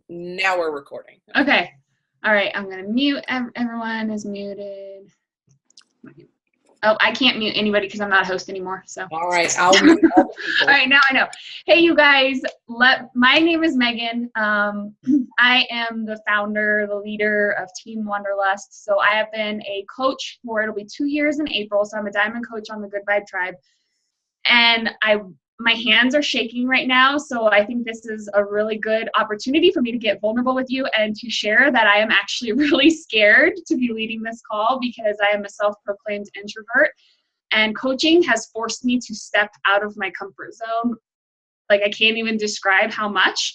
Now we're recording. Okay. All right. I'm going to mute. Everyone is muted. Oh, I can't mute anybody because I'm not a host anymore. So. All right. I'll mute all the people. All right. Now I know. Hey, you guys. My name is Megan. I am the founder, the leader of Team Wanderlust. So I have been a coach for, it'll be 2 years in April. So I'm a diamond coach on the Good Vibe Tribe. And my hands are shaking right now, so I think this is a really good opportunity for me to get vulnerable with you and to share that I am actually really scared to be leading this call because I am a self-proclaimed introvert, and coaching has forced me to step out of my comfort zone. Like, I can't even describe how much.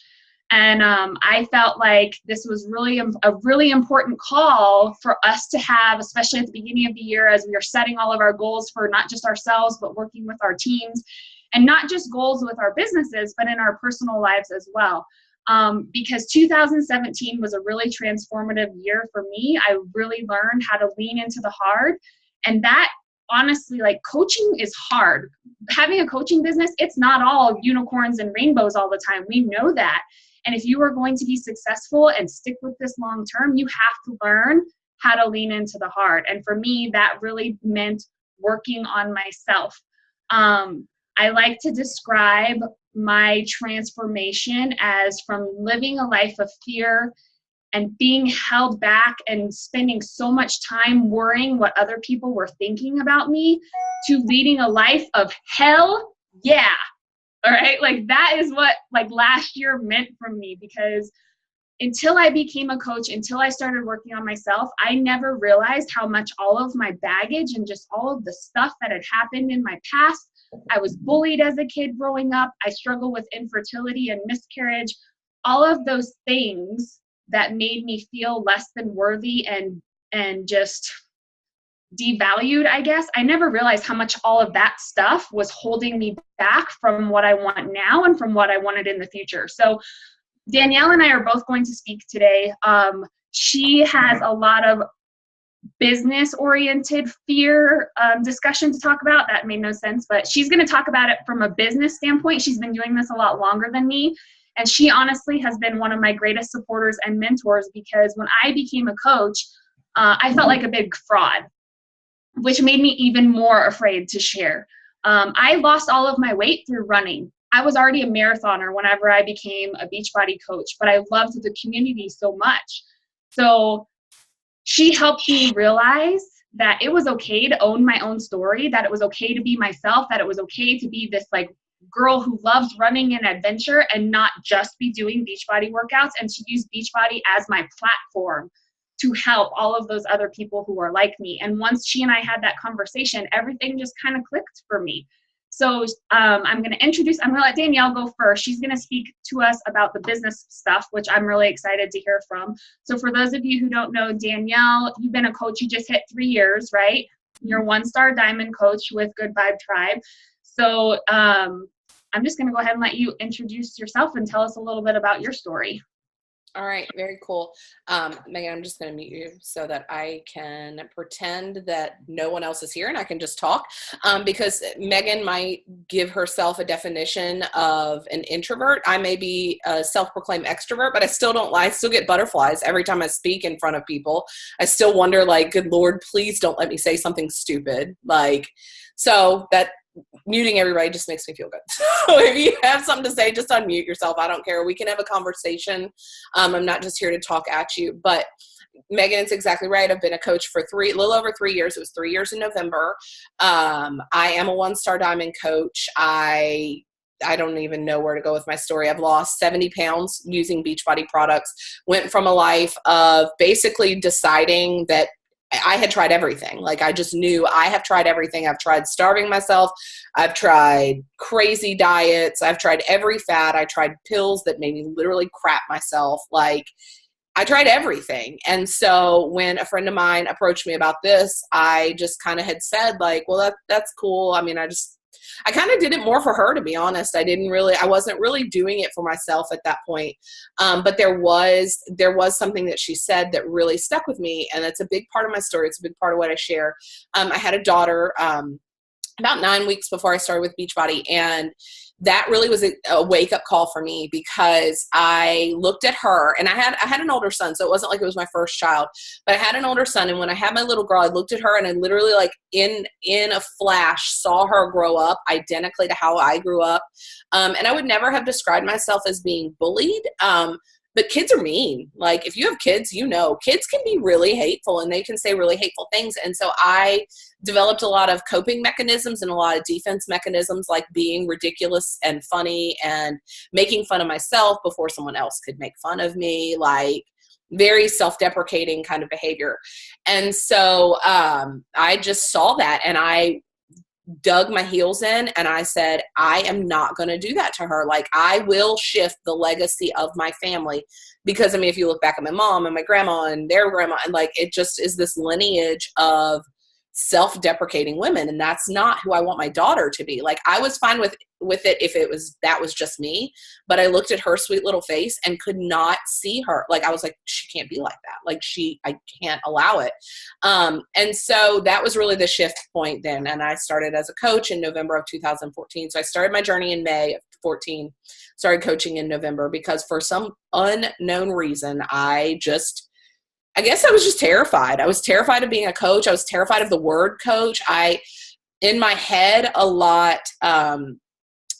And I felt like this was really a really important call for us to have, especially at the beginning of the year as we are setting all of our goals for not just ourselves, but working with our teams, and not just goals with our businesses, but in our personal lives as well. Because 2017 was a really transformative year for me. I really learned how to lean into the hard, and that honestly, like, coaching is hard. Having a coaching business, it's not all unicorns and rainbows all the time. We know that. And if you are going to be successful and stick with this long term, you have to learn how to lean into the hard. And for me, that really meant working on myself. I like to describe my transformation as from living a life of fear and being held back and spending so much time worrying what other people were thinking about me to leading a life of hell yeah. All right, like, that is what like last year meant for me, because until I became a coach, until I started working on myself, I never realized how much all of my baggage and just all of the stuff that had happened in my past. I was bullied as a kid growing up. I struggled with infertility and miscarriage. All of those things that made me feel less than worthy and just devalued, I guess. I never realized how much all of that stuff was holding me back from what I want now and from what I wanted in the future. So Danielle and I are both going to speak today. She has a lot of business-oriented fear discussion to talk about. That made no sense, but she's going to talk about it from a business standpoint. She's been doing this a lot longer than me, and she honestly has been one of my greatest supporters and mentors, because when I became a coach, I felt like a big fraud, which made me even more afraid to share. I lost all of my weight through running. I was already a marathoner whenever I became a Beachbody coach, but I loved the community so much. So she helped me realize that it was okay to own my own story, that it was okay to be myself, that it was okay to be this like girl who loves running and adventure and not just be doing Beachbody workouts, and to use Beachbody as my platform to help all of those other people who are like me. And once she and I had that conversation, everything just kind of clicked for me. So I'm going to let Danielle go first. She's going to speak to us about the business stuff, which I'm really excited to hear from. So for those of you who don't know, Danielle, you've been a coach. You just hit 3 years, right? You're a 1-star diamond coach with Good Vibe Tribe. So I'm just going to go ahead and let you introduce yourself and tell us a little bit about your story. All right. Very cool. Megan, I'm just going to mute you so that I can pretend that no one else is here and I can just talk, because Megan might give herself a definition of an introvert. I may be a self-proclaimed extrovert, but I still don't lie. I still get butterflies every time I speak in front of people. I still wonder, like, good Lord, please don't let me say something stupid. Like, so that muting everybody just makes me feel good. So if you have something to say, just unmute yourself. I don't care. We can have a conversation. I'm not just here to talk at you. But Megan, it's exactly right. I've been a coach for a little over 3 years. It was 3 years in November. I am a 1-star diamond coach. I don't even know where to go with my story. I've lost 70 pounds using Beachbody products. Went from a life of basically deciding that I had tried everything. Like, I just knew I have tried everything. I've tried starving myself. I've tried crazy diets. I've tried every fad. I tried pills that made me literally crap myself. Like, I tried everything. And so when a friend of mine approached me about this, I just kind of had said, like, well, that's cool. I mean, I kind of did it more for her, to be honest. I wasn't really doing it for myself at that point. But there was something that she said that really stuck with me. And it's a big part of my story. It's a big part of what I share. I had a daughter, about 9 weeks before I started with Beachbody, and that really was a wake-up call for me, because I looked at her, and I had an older son, so it wasn't like it was my first child, but I had an older son, and when I had my little girl, I looked at her and I literally, like, in a flash, saw her grow up identically to how I grew up. And I would never have described myself as being bullied. But kids are mean. Like, if you have kids, you know, kids can be really hateful and they can say really hateful things. And so I developed a lot of coping mechanisms and a lot of defense mechanisms, like being ridiculous and funny and making fun of myself before someone else could make fun of me, like very self-deprecating kind of behavior. And so I just saw that, and I dug my heels in, and I said, I am not going to do that to her. Like, I will shift the legacy of my family, because I mean, if you look back at my mom and my grandma and their grandma, and like, it just is this lineage of self-deprecating women, and that's not who I want my daughter to be. Like, I was fine with it if that was just me, but I looked at her sweet little face and could not see her. Like, I was like, she can't be like that. Like, I can't allow it. And so that was really the shift point then. And I started as a coach in November of 2014. So I started my journey in May of 14, started coaching in November, because for some unknown reason, I guess I was just terrified. I was terrified of being a coach. I was terrified of the word coach. In my head, a lot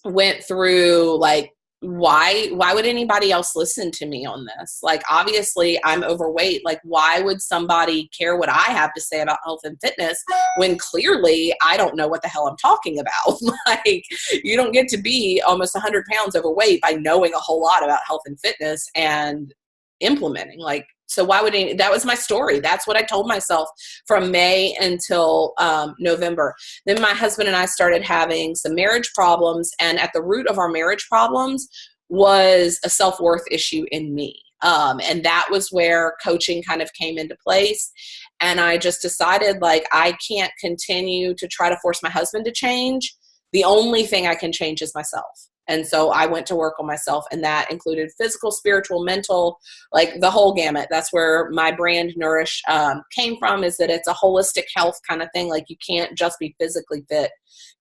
went through, like, why would anybody else listen to me on this? Like, obviously I'm overweight. Like, why would somebody care what I have to say about health and fitness when clearly I don't know what the hell I'm talking about? Like, you don't get to be almost 100 pounds overweight by knowing a whole lot about health and fitness and implementing. Like, so why would that was my story. That's what I told myself from May until November. Then my husband and I started having some marriage problems, and at the root of our marriage problems was a self-worth issue in me. And that was where coaching kind of came into place. And I just decided, like, I can't continue to try to force my husband to change. The only thing I can change is myself. And so I went to work on myself, and that included physical, spiritual, mental, like the whole gamut. That's where my brand Nourish came from, is that it's a holistic health kind of thing. Like, you can't just be physically fit.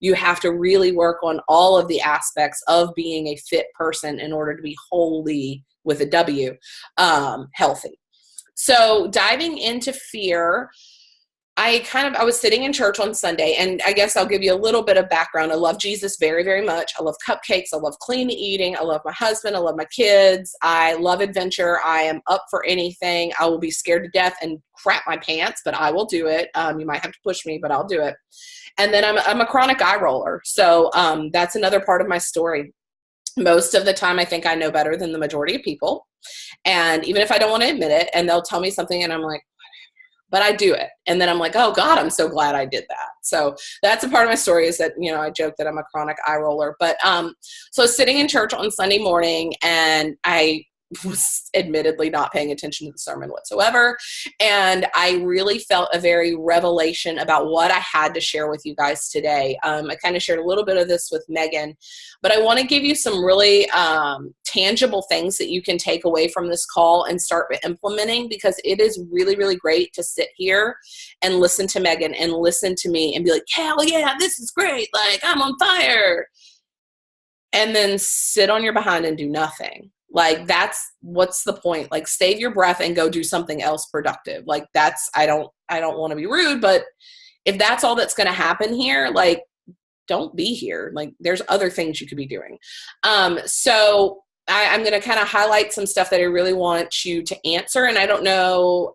You have to really work on all of the aspects of being a fit person in order to be wholly, with a W, healthy. So diving into fear, I was sitting in church on Sunday, and I guess I'll give you a little bit of background. I love Jesus very, very much. I love cupcakes. I love clean eating. I love my husband. I love my kids. I love adventure. I am up for anything. I will be scared to death and crap my pants, but I will do it. You might have to push me, but I'll do it. And then I'm a chronic eye roller. So that's another part of my story. Most of the time, I think I know better than the majority of people. And even if I don't want to admit it, and they'll tell me something and I'm like, but I do it. And then I'm like, oh God, I'm so glad I did that. So that's a part of my story, is that, I joke that I'm a chronic eye roller. But so sitting in church on Sunday morning, and I was admittedly not paying attention to the sermon whatsoever. And I really felt a very revelation about what I had to share with you guys today. I kind of shared a little bit of this with Megan, but I want to give you some really tangible things that you can take away from this call and start implementing, because it is really, really great to sit here and listen to Megan and listen to me and be like, hell yeah, this is great. Like, I'm on fire. And then sit on your behind and do nothing. Like, what's the point? Like, save your breath and go do something else productive. Like, I don't want to be rude, but if that's all that's going to happen here, like, don't be here. Like, there's other things you could be doing. So I'm going to kind of highlight some stuff that I really want you to answer. And I don't know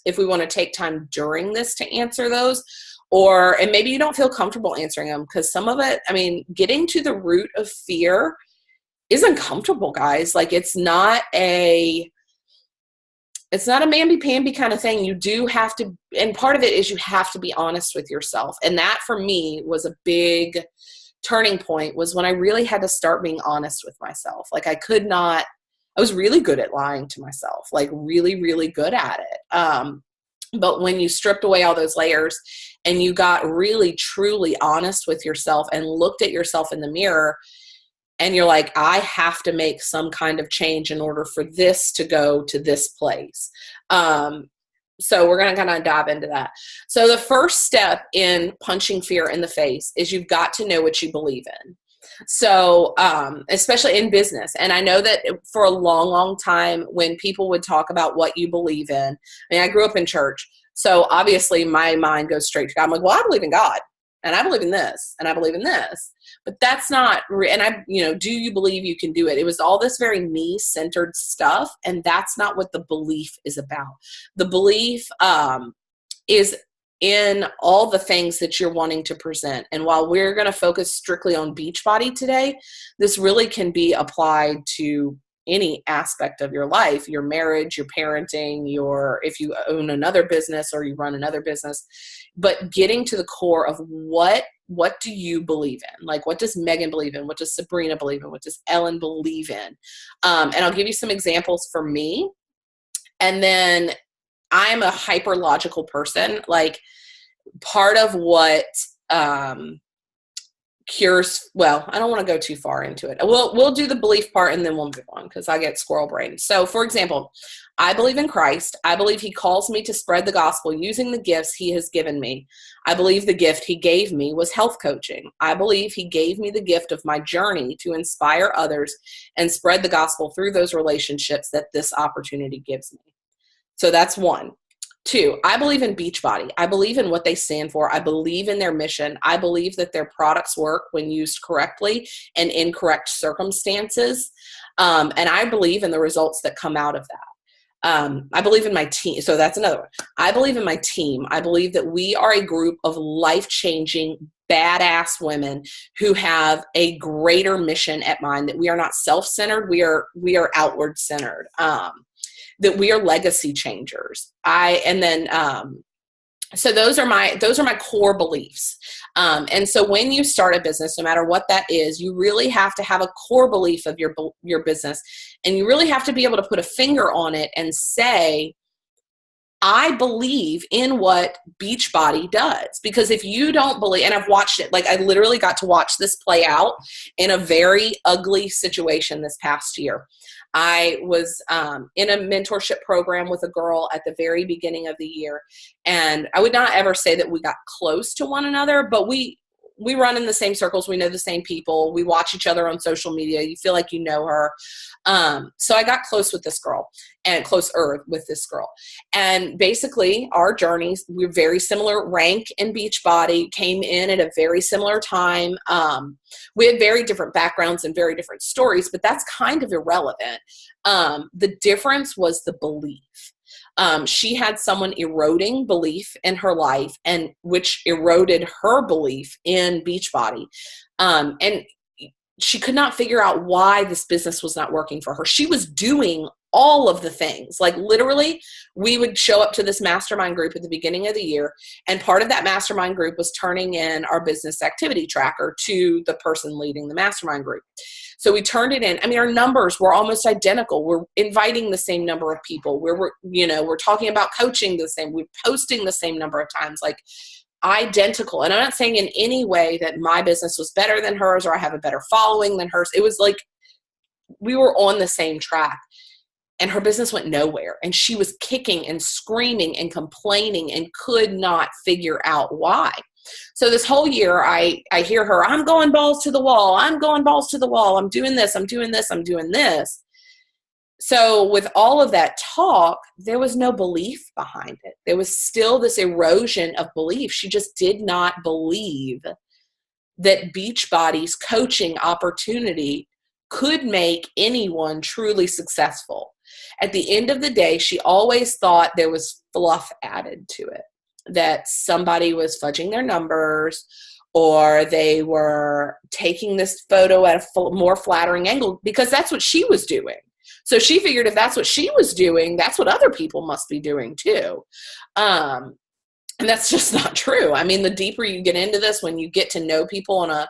if we want to take time during this to answer those, and maybe you don't feel comfortable answering them, because some of it, I mean, getting to the root of fear is uncomfortable, guys. Like, it's not a mamby-pamby kind of thing. You do have to, and part of it is you have to be honest with yourself. And that for me was a big turning point, was when I really had to start being honest with myself. Like, I was really good at lying to myself, like really, really good at it. But when you stripped away all those layers and you got really, truly honest with yourself and looked at yourself in the mirror, and you're like, I have to make some kind of change in order for this to go to this place. So we're going to kind of dive into that. So the first step in punching fear in the face is you've got to know what you believe in. So, especially in business. And I know that for a long, long time, when people would talk about what you believe in, I mean, I grew up in church. So obviously my mind goes straight to God. I'm like, well, I believe in God, and I believe in this, and I believe in this, but that's not, and do you believe you can do it? It was all this very me-centered stuff. And that's not what the belief is about. The belief, is in all the things that you're wanting to present. And while we're going to focus strictly on Beachbody today, this really can be applied to any aspect of your life, your marriage, your parenting, if you own another business or you run another business, but getting to the core of what do you believe in? Like, what does Megan believe in? What does Sabrina believe in? What does Ellen believe in? And I'll give you some examples for me. And then I'm a hyper logical person. Like, part of what cures, well, I don't want to go too far into it. We'll do the belief part and then we'll move on because I get squirrel brain. So for example, I believe in Christ. I believe he calls me to spread the gospel using the gifts he has given me. I believe the gift he gave me was health coaching. I believe he gave me the gift of my journey to inspire others and spread the gospel through those relationships that this opportunity gives me. So that's one. Two, I believe in Beachbody. I believe in what they stand for. I believe in their mission. I believe that their products work when used correctly and in correct circumstances. And I believe in the results that come out of that. I believe in my team. So that's another one. I believe in my team. I believe that we are a group of life-changing, badass women who have a greater mission at mind, that we are not self-centered. We are outward centered. That we are legacy changers. So those are my core beliefs. And so when you start a business, no matter what that is, you really have to have a core belief of your business, and you really have to be able to put a finger on it and say, I believe in what Beachbody does. Because if you don't believe, and I've watched it, like I literally got to watch this play out in a very ugly situation this past year. I was in a mentorship program with a girl at the very beginning of the year. And I would not ever say that we got close to one another, but we run in the same circles. We know the same people. We watch each other on social media. You feel like you know her. So I got close with this girl, and closer with this girl. And basically our journeys, we're very similar rank in Beachbody, came in at a very similar time. We had very different backgrounds and very different stories, but that's kind of irrelevant. The difference was the belief. She had someone eroding belief in her life, and which eroded her belief in Beachbody. And she could not figure out why this business was not working for her. She was doing all of the things. Like literally, we would show up to this mastermind group at the beginning of the year, and part of that mastermind group was turning in our business activity tracker to the person leading the mastermind group. So we turned it in. I mean, our numbers were almost identical. We're inviting the same number of people. We're talking about coaching the same. We're posting the same number of times, like identical. And I'm not saying in any way that my business was better than hers or I have a better following than hers. It was like we were on the same track. And her business went nowhere. And she was kicking and screaming and complaining and could not figure out why. So this whole year, I hear her, I'm going balls to the wall. I'm going balls to the wall. I'm doing this. I'm doing this. I'm doing this. So with all of that talk, there was no belief behind it. There was still this erosion of belief. She just did not believe that Beachbody's coaching opportunity could make anyone truly successful. At the end of the day, she always thought there was fluff added to it, that somebody was fudging their numbers, or they were taking this photo at a more flattering angle, because that's what she was doing. So she figured if that's what she was doing, that's what other people must be doing too. And that's just not true. I mean, the deeper you get into this, when you get to know people on a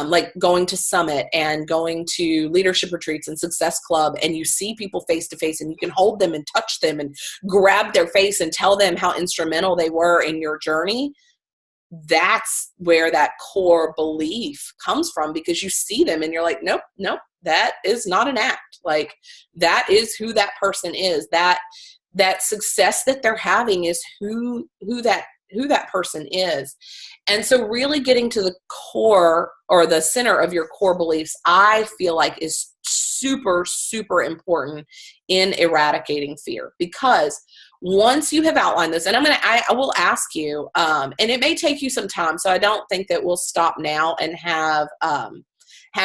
like going to Summit and going to leadership retreats and Success Club, and you see people face to face, and you can hold them and touch them and grab their face and tell them how instrumental they were in your journey. That's where that core belief comes from, because you see them and you're like, nope, that is not an act. Like, that is who that person is. That success that they're having is who that person is. And so really getting to the core or the center of your core beliefs, I feel like is super, super important in eradicating fear. Because once you have outlined this, and I will ask you, and it may take you some time, so I don't think that we'll stop now and have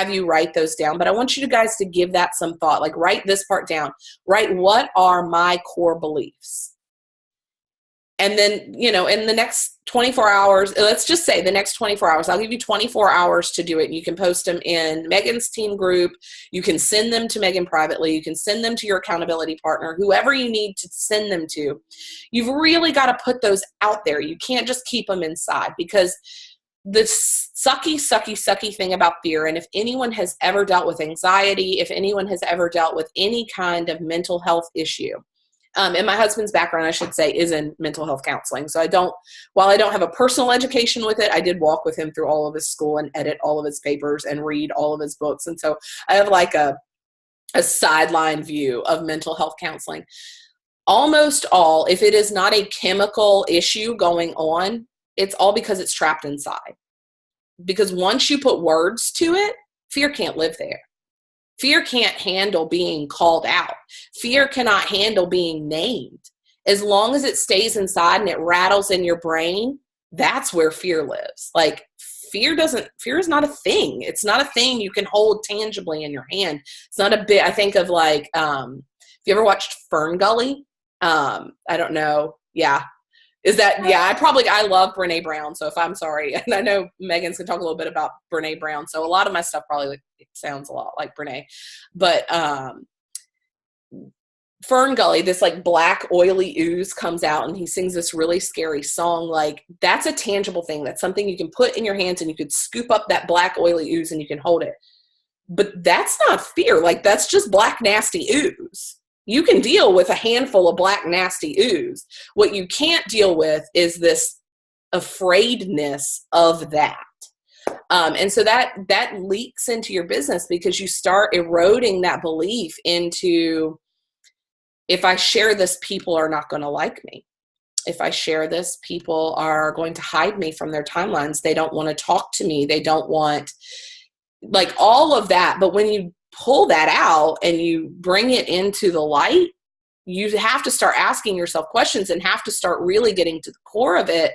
you write those down, but I want you guys to give that some thought. Like, write this part down. Write, what are my core beliefs? And then, in the next 24 hours, let's just say the next 24 hours, I'll give you 24 hours to do it. You can post them in Megan's team group. You can send them to Megan privately. You can send them to your accountability partner, whoever you need to send them to. You've really got to put those out there. You can't just keep them inside, because the sucky thing about fear, and if anyone has ever dealt with anxiety, if anyone has ever dealt with any kind of mental health issue, and my husband's background, I should say, is in mental health counseling. So while I don't have a personal education with it, I did walk with him through all of his school and edit all of his papers and read all of his books. And so I have like a sideline view of mental health counseling. Almost all, if it is not a chemical issue going on, it's all because it's trapped inside. Because once you put words to it, fear can't live there. Fear can't handle being called out. Fear cannot handle being named. As long as it stays inside and it rattles in your brain, that's where fear lives. Like, fear is not a thing. It's not a thing you can hold tangibly in your hand. It's not a bit, I think of like, if you ever watched Fern Gully, I don't know. Yeah. I love Brene Brown. So if I'm sorry, and I know Megan's going to talk a little bit about Brene Brown. So a lot of my stuff probably sounds a lot like Brene, but, Fern Gully, this like black oily ooze comes out and he sings this really scary song. Like, that's a tangible thing. That's something you can put in your hands and you could scoop up that black oily ooze and you can hold it. But that's not fear. Like, that's just black nasty ooze. You can deal with a handful of black nasty ooze. What you can't deal with is this afraidness of that. And so that leaks into your business, because you start eroding that belief into, if I share this, people are not going to like me. If I share this, people are going to hide me from their timelines. They don't want to talk to me. They don't want, like, all of that. But when you pull that out and you bring it into the light, you have to start asking yourself questions and have to start really getting to the core of it.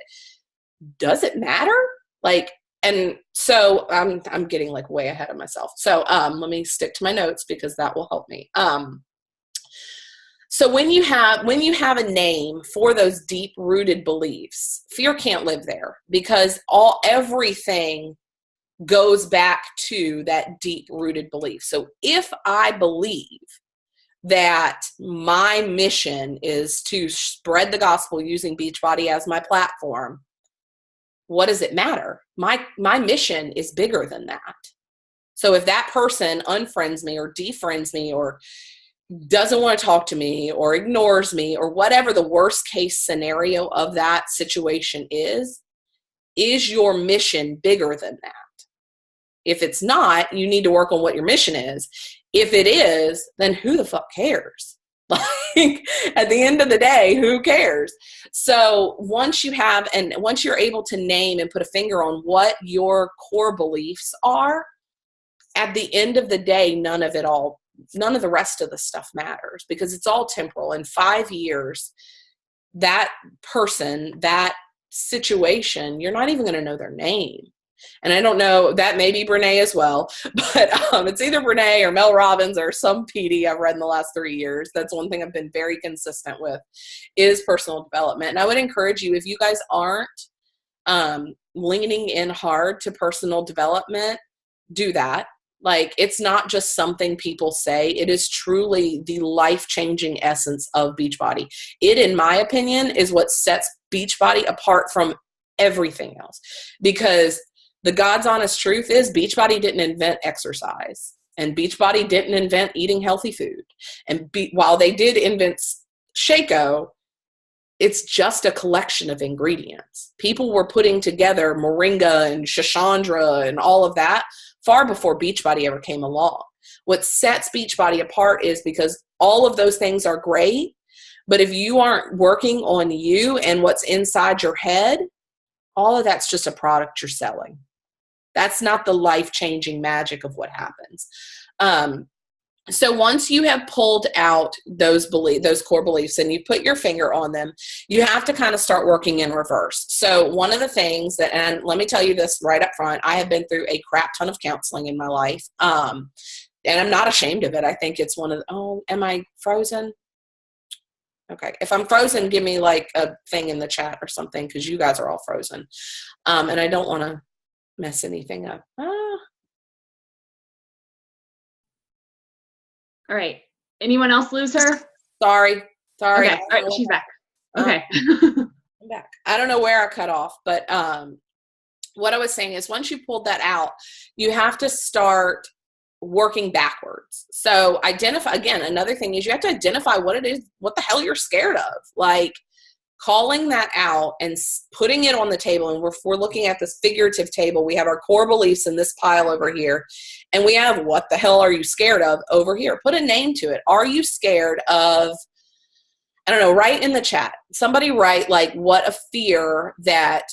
Does it matter? Like, and so I'm getting like way ahead of myself. So let me stick to my notes, because that will help me. So when you have a name for those deep rooted beliefs, fear can't live there, because everything goes back to that deep rooted belief. So if I believe that my mission is to spread the gospel using Beachbody as my platform, what does it matter? My mission is bigger than that. So if that person unfriends me or defriends me or doesn't want to talk to me or ignores me or whatever the worst case scenario of that situation is your mission bigger than that? If it's not, you need to work on what your mission is. If it is, then who the fuck cares? Like, at the end of the day, who cares? So once you're able to name and put a finger on what your core beliefs are, at the end of the day, none of the rest of the stuff matters, because it's all temporal. In 5 years, that person, that situation, you're not even going to know their name. And I don't know, that may be Brene as well, but it's either Brene or Mel Robbins or some PD I've read in the last 3 years. That's one thing I've been very consistent with, is personal development. And I would encourage you, if you guys aren't leaning in hard to personal development, do that. Like, it's not just something people say. It is truly the life-changing essence of Beachbody. It, in my opinion, is what sets Beachbody apart from everything else. Because the God's honest truth is, Beachbody didn't invent exercise, and Beachbody didn't invent eating healthy food. And while they did invent Shaco, it's just a collection of ingredients. People were putting together moringa and shashandra and all of that far before Beachbody ever came along. What sets Beachbody apart is because all of those things are great, But if you aren't working on you and what's inside your head, all of that's just a product you're selling. That's not the life-changing magic of what happens. So once you have pulled out those core beliefs, and you put your finger on them, you have to kind of start working in reverse. So one of the things that, and let me tell you this right up front, I have been through a crap ton of counseling in my life. And I'm not ashamed of it. I think it's one of the, oh, am I frozen? Okay. If I'm frozen, give me like a thing in the chat or something, because you guys are all frozen. And I don't want to mess anything up. All right. Anyone else lose her? Sorry. Okay. All right. She's back. Okay. I'm back. I don't know where I cut off, but what I was saying is once you pulled that out, you have to start working backwards. So identify, again, another thing is you have to identify what it is, what the hell you're scared of. Like calling that out and putting it on the table. And we're looking at this figurative table. We have our core beliefs in this pile over here. And we have what the hell are you scared of over here? Put a name to it. Are you scared of, I don't know, write in the chat. Somebody write like what a fear that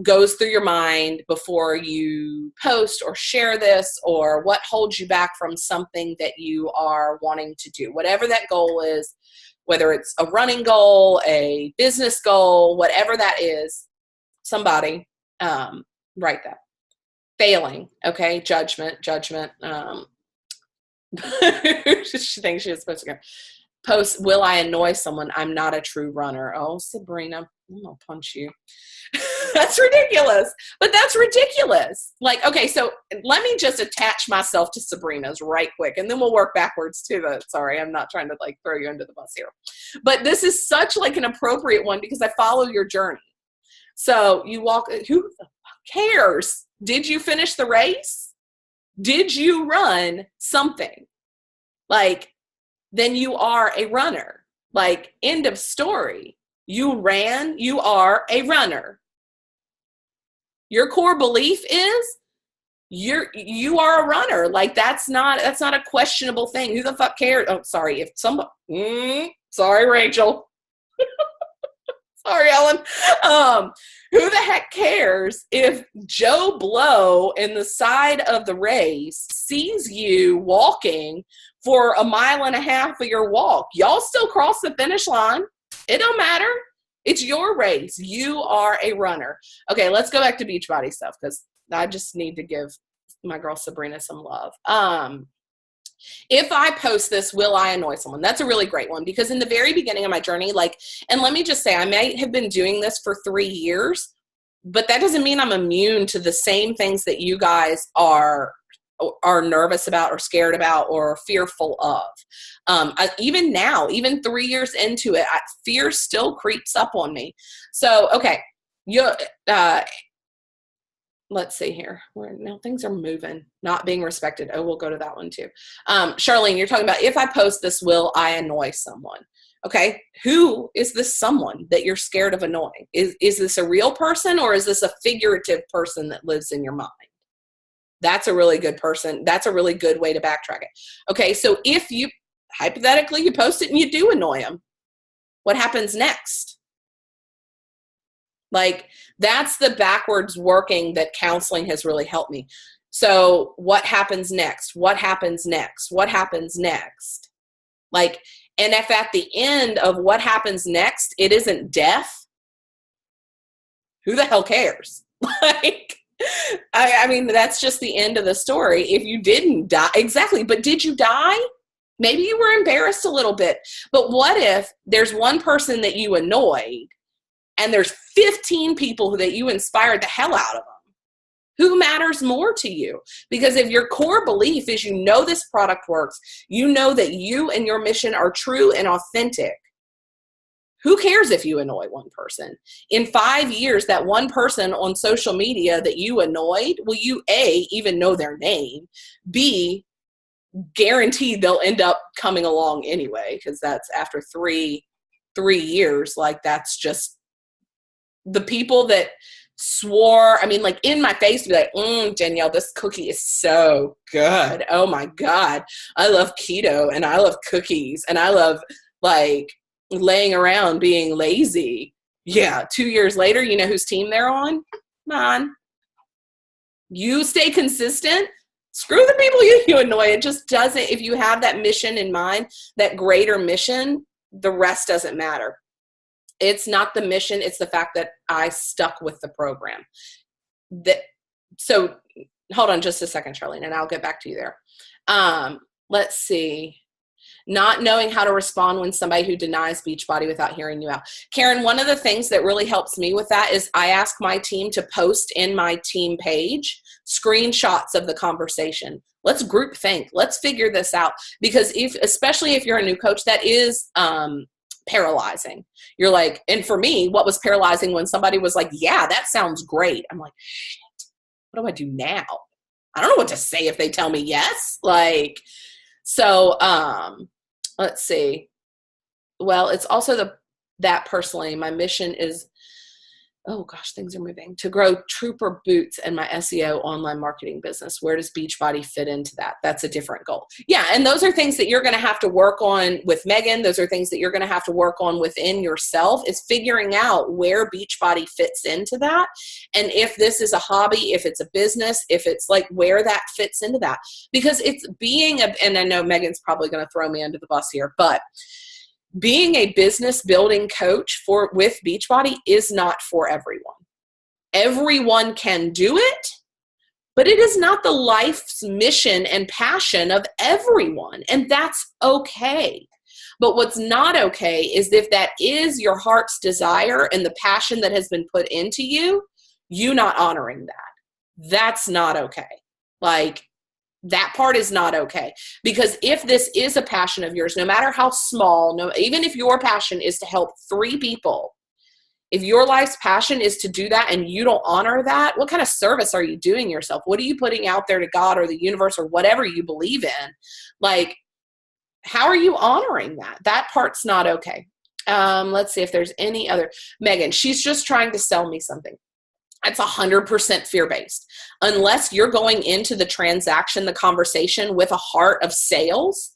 goes through your mind before you post or share this, or what holds you back from something that you are wanting to do. Whatever that goal is, whether it's a running goal, a business goal, whatever that is, somebody write that. Failing, okay? Judgment. She thinks she's supposed to go. Post, will I annoy someone? I'm not a true runner. Oh, Sabrina, I'm gonna punch you. That's ridiculous. But that's ridiculous. Like, okay, so let me just attach myself to Sabrina's right quick, and then we'll work backwards to the, sorry, I'm not trying to like throw you under the bus here. But this is such like an appropriate one because I follow your journey. So you walk, who the fuck cares? Did you finish the race? Did you run something? Like, then you are a runner. Like, end of story. You ran, you are a runner. Your core belief is you are a runner. Like, that's not a questionable thing. Who the fuck cares? Oh, sorry. If somebody, sorry, Rachel. Sorry, Ellen. Who the heck cares if Joe Blow in the side of the race sees you walking for 1.5 miles of your walk? Y'all still cross the finish line. It don't matter. It's your race. You are a runner. Okay, let's go back to Beachbody stuff because I just need to give my girl Sabrina some love. If I post this, will I annoy someone? That's a really great one because in the very beginning of my journey, like, and let me just say, I might have been doing this for 3 years, but that doesn't mean I'm immune to the same things that you guys are nervous about or scared about or fearful of. Even now, even 3 years into it, fear still creeps up on me. So, okay, let's see here. Now things are moving, not being respected. Oh, we'll go to that one too. Charlene, you're talking about if I post this, will I annoy someone? Okay, who is this someone that you're scared of annoying? Is this a real person or is this a figurative person that lives in your mind? That's a really good person. That's a really good way to backtrack it. Okay, so if you, hypothetically, you post it and you do annoy them, what happens next? Like, that's the backwards working that counseling has really helped me. So what happens next? What happens next? What happens next? Like, and if at the end of what happens next, it isn't death, who the hell cares? Like, I mean, that's just the end of the story. If you didn't die, exactly, but did you die? Maybe you were embarrassed a little bit, but what if there's one person that you annoyed and there's 15 people that you inspired the hell out of them? Who matters more to you? Because if your core belief is you know this product works, you know that you and your mission are true and authentic, who cares if you annoy one person? In 5 years, that one person on social media that you annoyed, will you A, even know their name, B, guaranteed they'll end up coming along anyway, because that's after three years, like, that's just the people that swore, I mean, like, in my face to be like, Danielle, this cookie is so good. Oh my God. I love keto and I love cookies and I love, like, laying around being lazy. Yeah, 2 years later, you know whose team they're on? Come on. You stay consistent. Screw the people you annoy. It just doesn't, if you have that mission in mind, that greater mission, the rest doesn't matter. It's not the mission. It's the fact that I stuck with the program. So hold on just a second, Charlene, and I'll get back to you there. Let's see. Not knowing how to respond when somebody who denies Beachbody without hearing you out. Karen, one of the things that really helps me with that is I ask my team to post in my team page screenshots of the conversation. Let's group think. Let's figure this out. Because especially if you're a new coach, that is paralyzing. You're like, and for me, what was paralyzing when somebody was like, yeah, that sounds great. I'm like, shit, what do I do now? I don't know what to say if they tell me yes. Like, so, let's see. Well, it's also that personally, my mission is, oh gosh, things are moving, to grow Trooper Boots and my SEO online marketing business. Where does Beachbody fit into that? That's a different goal. Yeah. And those are things that you're going to have to work on with Megan. Those are things that you're going to have to work on within yourself, is figuring out where Beachbody fits into that. And if this is a hobby, if it's a business, if it's like where that fits into that, because it's and I know Megan's probably going to throw me under the bus here, but being a business building coach with Beachbody is not for everyone. Everyone can do it, but it is not the life's mission and passion of everyone, and that's okay. But what's not okay is if that is your heart's desire and the passion that has been put into you not honoring that. That's not okay. Like, that part is not okay. Because if this is a passion of yours, no matter how small, even if your passion is to help 3 people, if your life's passion is to do that and you don't honor that, what kind of service are you doing yourself? What are you putting out there to God or the universe or whatever you believe in? Like, how are you honoring that? That part's not okay. Let's see if there's any other. Megan, she's just trying to sell me something. That's 100% fear-based. Unless you're going into the transaction, the conversation with a heart of sales,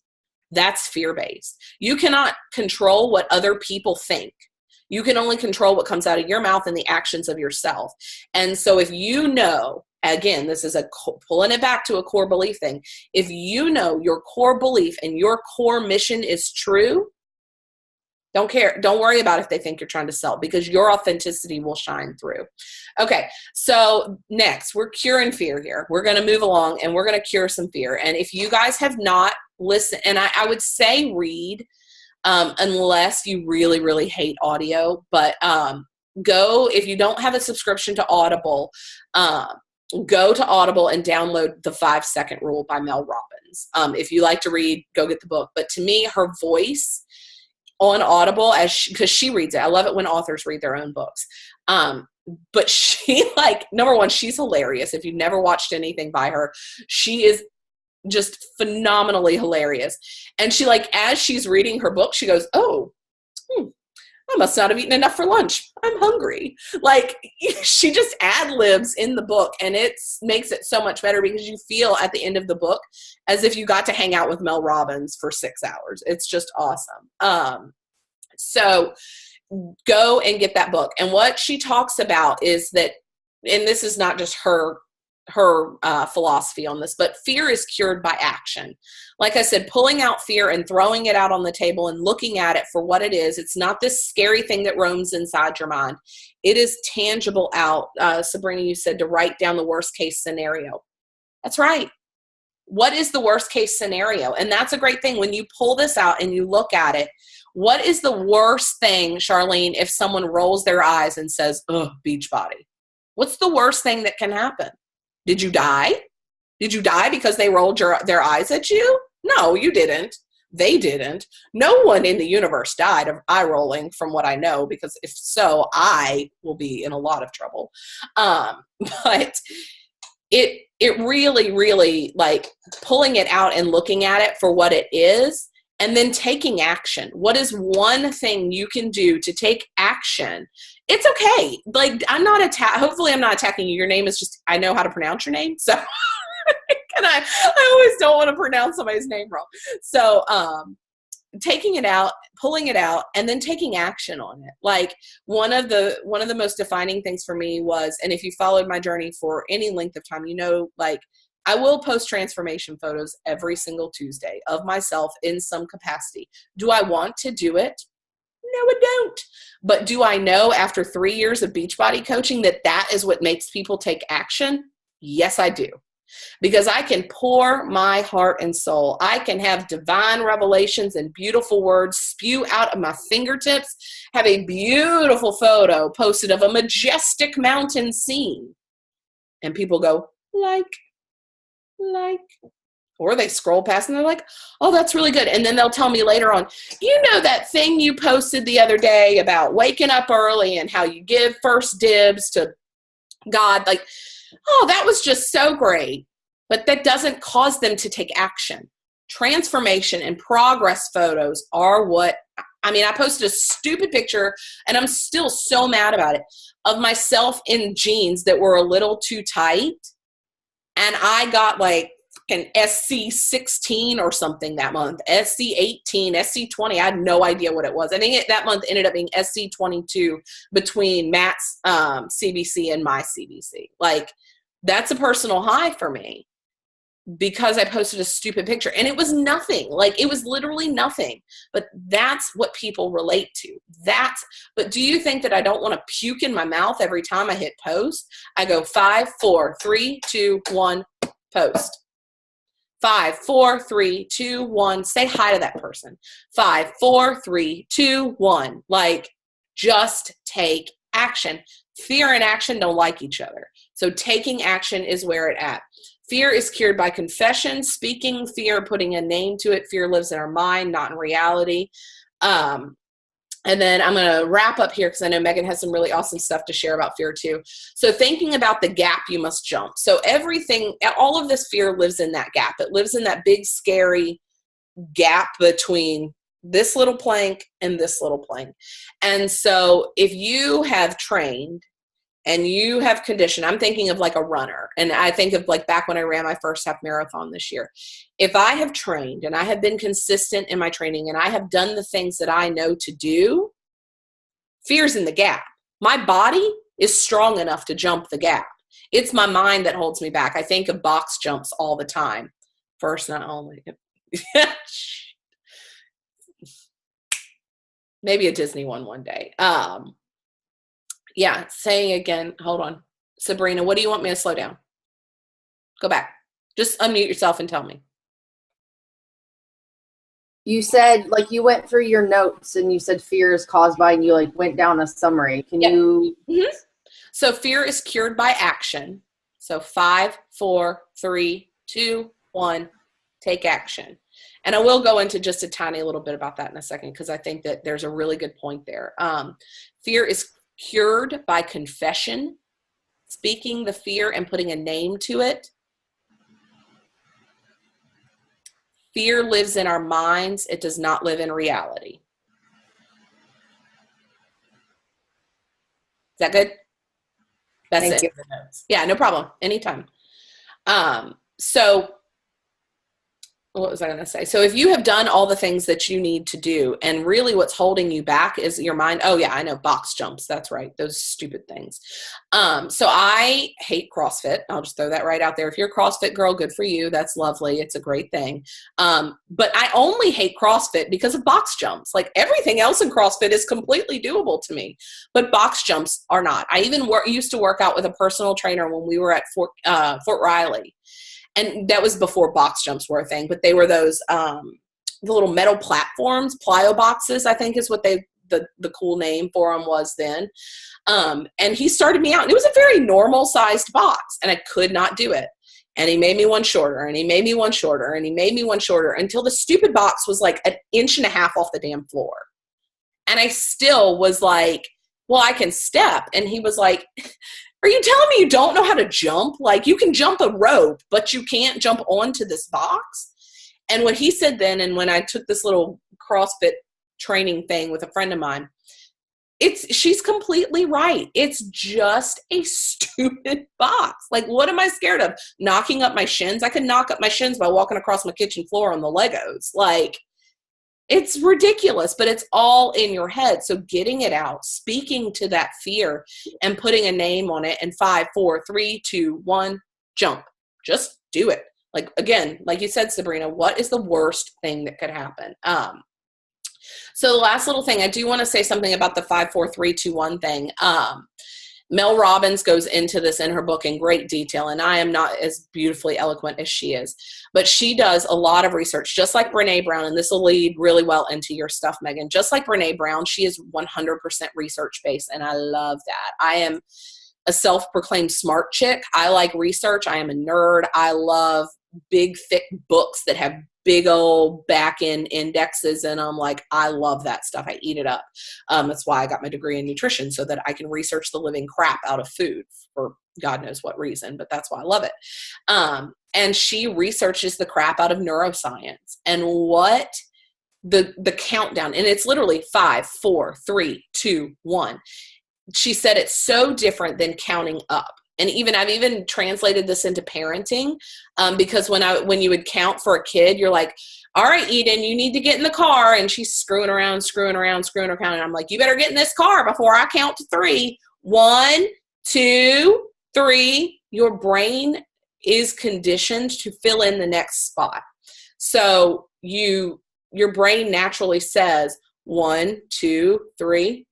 that's fear-based. You cannot control what other people think. You can only control what comes out of your mouth and the actions of yourself. And so if you know, again, this is pulling it back to a core belief thing. If you know your core belief and your core mission is true, don't care. Don't worry about if they think you're trying to sell, because your authenticity will shine through. Okay, so next, we're curing fear here. We're going to move along and we're going to cure some fear. And if you guys have not listened, and I would say read, unless you really, really hate audio, but go, if you don't have a subscription to Audible, go to Audible and download the 5-Second Rule by Mel Robbins. If you like to read, go get the book. But to me, her voice on Audible, because she reads it. I love it when authors read their own books. But she, like, number one, she's hilarious. If you've never watched anything by her, she is just phenomenally hilarious. And she, like, as she's reading her book, she goes, oh, I must not have eaten enough for lunch. I'm hungry. Like, she just ad-libs in the book, and it makes it so much better because you feel at the end of the book as if you got to hang out with Mel Robbins for 6 hours. It's just awesome. So go and get that book. And what she talks about is that, and this is not just her philosophy on this, but fear is cured by action. Like I said, pulling out fear and throwing it out on the table and looking at it for what it is. It's not this scary thing that roams inside your mind. It is tangible out. Sabrina, you said to write down the worst case scenario. That's right. What is the worst case scenario? And that's a great thing. When you pull this out and you look at it, what is the worst thing, Charlene, if someone rolls their eyes and says, oh, Beachbody? What's the worst thing that can happen? Did you die? Did you die because they rolled their eyes at you? No, you didn't. They didn't. No one in the universe died of eye rolling, from what I know, because if so, I will be in a lot of trouble. But it really, really, like, pulling it out and looking at it for what it is, and then taking action. What is one thing you can do to take action? It's okay. Like, I'm not hopefully I'm not attacking you. Your name is just, I know how to pronounce your name. So, and I always don't want to pronounce somebody's name wrong. So, taking it out, pulling it out, and then taking action on it. Like one of the most defining things for me was, and if you followed my journey for any length of time, you know, like I will post transformation photos every single Tuesday of myself in some capacity. Do I want to do it? No, I don't. But do I know after 3 years of Beachbody coaching that that is what makes people take action? Yes, I do. Because I can pour my heart and soul. I can have divine revelations and beautiful words spew out of my fingertips, have a beautiful photo posted of a majestic mountain scene. And people go, like, or they scroll past and they're like, oh, that's really good. And then they'll tell me later on, you know, that thing you posted the other day about waking up early and how you give first dibs to God, like, oh, that was just so great. But that doesn't cause them to take action. Transformation and progress photos are what, I mean, I posted a stupid picture, and I'm still so mad about it, of myself in jeans that were a little too tight. And I got like an SC16 or something that month, SC18, SC20. I had no idea what it was. I think that month ended up being SC22 between Matt's CBC and my CBC. Like, that's a personal high for me because I posted a stupid picture, and it was nothing. Like, it was literally nothing. But that's what people relate to. But do you think that I don't want to puke in my mouth every time I hit post? I go 5, 4, 3, 2, 1, post. 5, 4, 3, 2, 1. Say hi to that person. 5, 4, 3, 2, 1. Like, just take action. Fear and action don't like each other. So taking action is where it's at. Fear is cured by confession, speaking fear, putting a name to it. Fear lives in our mind, not in reality. And then I'm going to wrap up here because I know Megan has some really awesome stuff to share about fear too. So thinking about the gap you must jump. So everything, all of this fear lives in that gap. It lives in that big, scary gap between this little plank and this little plank. And so if you have trained and you have conditioned, I'm thinking of like a runner. And I think of like back when I ran my first half marathon this year. If I have trained and I have been consistent in my training and I have done the things that I know to do, fear's in the gap. My body is strong enough to jump the gap. It's my mind that holds me back. I think of box jumps all the time. First, not only. Maybe a Disney one day. Yeah, saying again, hold on. Sabrina, what do you want me to slow down? Go back. Just unmute yourself and tell me. You said, like, you went through your notes and you said fear is caused by, and you like went down a summary. Can you? Mm-hmm. So fear is cured by action. So 5, 4, 3, 2, 1, take action. And I will go into just a tiny little bit about that in a second because I think that there's a really good point there. Fear is cured by confession, speaking the fear and putting a name to it. Fear lives in our minds. It does not live in reality. Is that good? That's Thank it. you. Yeah, no problem. Anytime. So what was I going to say? So if you have done all the things that you need to do, and really what's holding you back is your mind. Oh yeah, I know, box jumps. That's right. Those stupid things. So I hate CrossFit. I'll just throw that right out there. If you're a CrossFit girl, good for you. That's lovely. It's a great thing. But I only hate CrossFit because of box jumps. Like everything else in CrossFit is completely doable to me, but box jumps are not. I even used to work out with a personal trainer when we were at Fort Riley. And that was before box jumps were a thing, but they were those the little metal platforms, plyo boxes, I think is what the cool name for them was then. And he started me out, and it was a very normal sized box, and I could not do it. And he made me one shorter, and he made me one shorter, and he made me one shorter until the stupid box was like 1.5 inches off the damn floor. And I still was like, well, I can step. And he was like, are you telling me you don't know how to jump? Like, you can jump a rope, but you can't jump onto this box? And what he said then, and when I took this little CrossFit training thing with a friend of mine, she's completely right. It's just a stupid box. Like, what am I scared of? Knocking up my shins? I could knock up my shins by walking across my kitchen floor on the Legos. Like, It's ridiculous, but it's all in your head. So getting it out, speaking to that fear and putting a name on it, and 5, 4, 3, 2, 1, jump. Just do it. Like, again, like you said, Sabrina, what is the worst thing that could happen? So the last little thing, I do want to say something about the 5, 4, 3, 2, 1 thing. Mel Robbins goes into this in her book in great detail, and I am not as beautifully eloquent as she is, but she does a lot of research, just like Brene Brown, and this will lead really well into your stuff, Megan. Just like Brene Brown, she is 100% research-based, and I love that. I am a self-proclaimed smart chick. I like research. I am a nerd. I love big, thick books that have big old back-end indexes in them. Like, I love that stuff. I eat it up. That's why I got my degree in nutrition, so that I can research the living crap out of food for God knows what reason, but that's why I love it. And she researches the crap out of neuroscience and what the countdown, and it's literally 5, 4, 3, 2, 1. She said it's so different than counting up. And I've even translated this into parenting, because when you would count for a kid, you're like, all right, Eden, you need to get in the car. And she's screwing around. And I'm like, you better get in this car before I count to 3. 1, 2, 3. Your brain is conditioned to fill in the next spot. So your brain naturally says 1, 2, 3.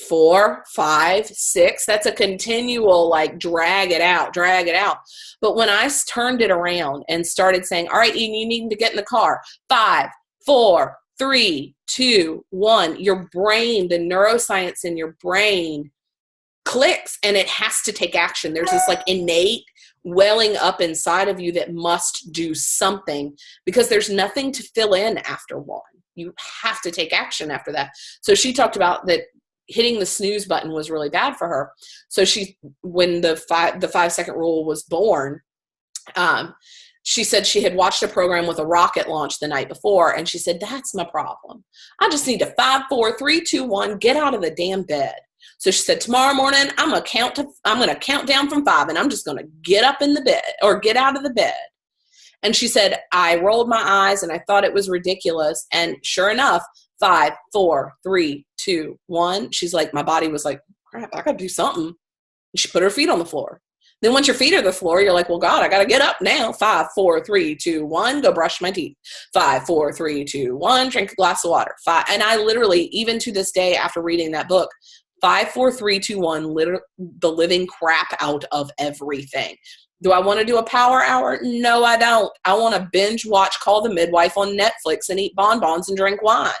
4, 5, 6. That's a continual, like, drag it out. But when I turned it around and started saying, all right, Eden, you need to get in the car. 5, 4, 3, 2, 1. Your brain, the neuroscience in your brain clicks, and it has to take action. There's this like innate welling up inside of you that must do something, because there's nothing to fill in after 1. You have to take action after that. So she talked about that hitting the snooze button was really bad for her. So when the 5-second rule was born, she said she had watched a program with a rocket launch the night before, and she said, that's my problem. I just need to 5, 4, 3, 2, 1, get out of the damn bed. So she said, tomorrow morning, I'm going to count down from 5, and I'm just going to get up in the bed, or get out of the bed. And she said, I rolled my eyes and I thought it was ridiculous. And sure enough, 5, 4, 3, 2, 1. She's like, my body was like, crap, I got to do something. And she put her feet on the floor. Then once your feet are the floor, you're like, well, God, I got to get up now. 5, 4, 3, 2, 1, go brush my teeth. 5, 4, 3, 2, 1, drink a glass of water. 5. And I literally, even to this day, after reading that book, 5, 4, 3, 2, 1, the living crap out of everything. Do I want to do a power hour? No, I don't. I want to binge watch Call the Midwife on Netflix and eat bonbons and drink wine.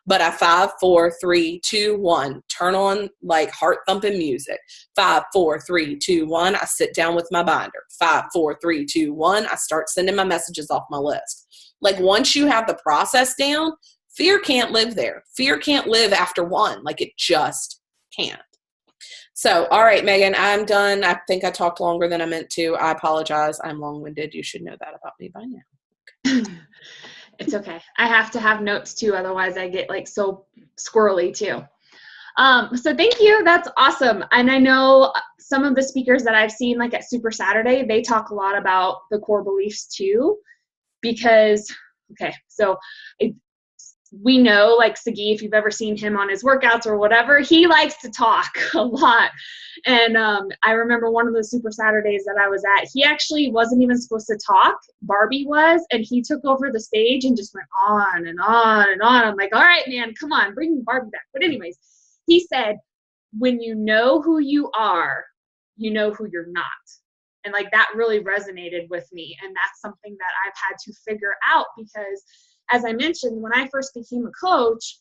But I 5, 4, 3, 2, 1, turn on like heart thumping music. 5, 4, 3, 2, 1, I sit down with my binder. 5, 4, 3, 2, 1, I start sending my messages off my list. Like, once you have the process down, fear can't live there. Fear can't live after 1. Like, it just can't. So, all right, Megan, I'm done. I think I talked longer than I meant to. I apologize. I'm long-winded. You should know that about me by now. Okay. It's okay. I have to have notes too. Otherwise I get like so squirrely too. So thank you. That's awesome. And I know some of the speakers that I've seen like at Super Saturday, they talk a lot about the core beliefs too, because, okay, so we know, like Sagi, if you've ever seen him on his workouts or whatever, he likes to talk a lot. And I remember one of the Super Saturdays that I was at, he actually wasn't even supposed to talk. Barbie was, and he took over the stage and just went on and on and on. I'm like, all right, man, come on, bring Barbie back. But anyways, he said, when you know who you are, you know who you're not. And like, that really resonated with me. And that's something that I've had to figure out, because as I mentioned, when I first became a coach,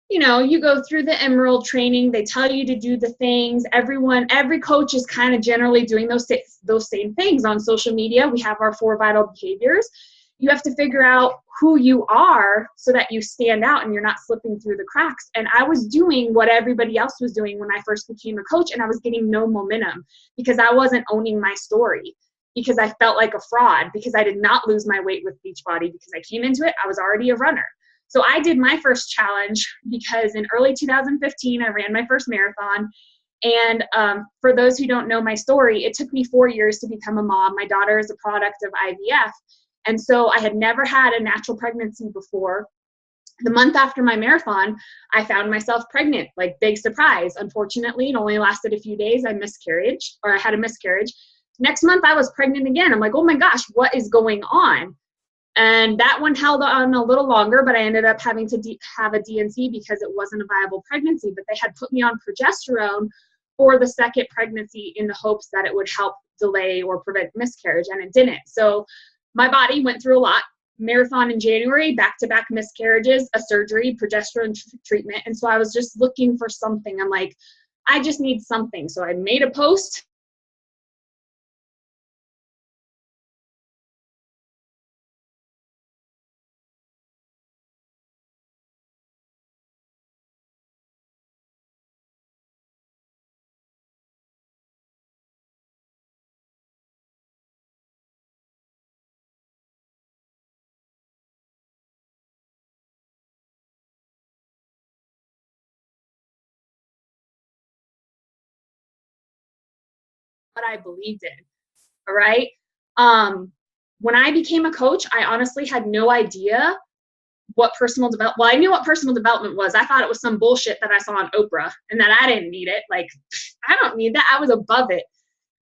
you know, you go through the Emerald training, they tell you to do the things. Every coach is kind of generally doing those same things on social media. We have our 4 vital behaviors. You have to figure out who you are so that you stand out and you're not slipping through the cracks. And I was doing what everybody else was doing when I first became a coach, and I was getting no momentum because I wasn't owning my story, because I felt like a fraud, because I did not lose my weight with Beachbody, because I came into it, I was already a runner. So I did my first challenge because in early 2015, I ran my first marathon. And for those who don't know my story, it took me 4 years to become a mom. My daughter is a product of IVF. And so I had never had a natural pregnancy before. The month after my marathon, I found myself pregnant, like big surprise. Unfortunately, it only lasted a few days. I had a miscarriage. Next month I was pregnant again. I'm like, oh my gosh, what is going on? And that one held on a little longer, but I ended up having to have a D&C because it wasn't a viable pregnancy. But they had put me on progesterone for the second pregnancy in the hopes that it would help delay or prevent miscarriage, and it didn't. So my body went through a lot. Marathon in January, back-to-back miscarriages, a surgery, progesterone treatment. And so I was just looking for something. I'm like, I just need something. So I made a post. What I believed in. All right. When I became a coach, I honestly had no idea what personal development. Well, I knew what personal development was. I thought it was some bullshit that I saw on Oprah and that I didn't need it. Like, I don't need that. I was above it.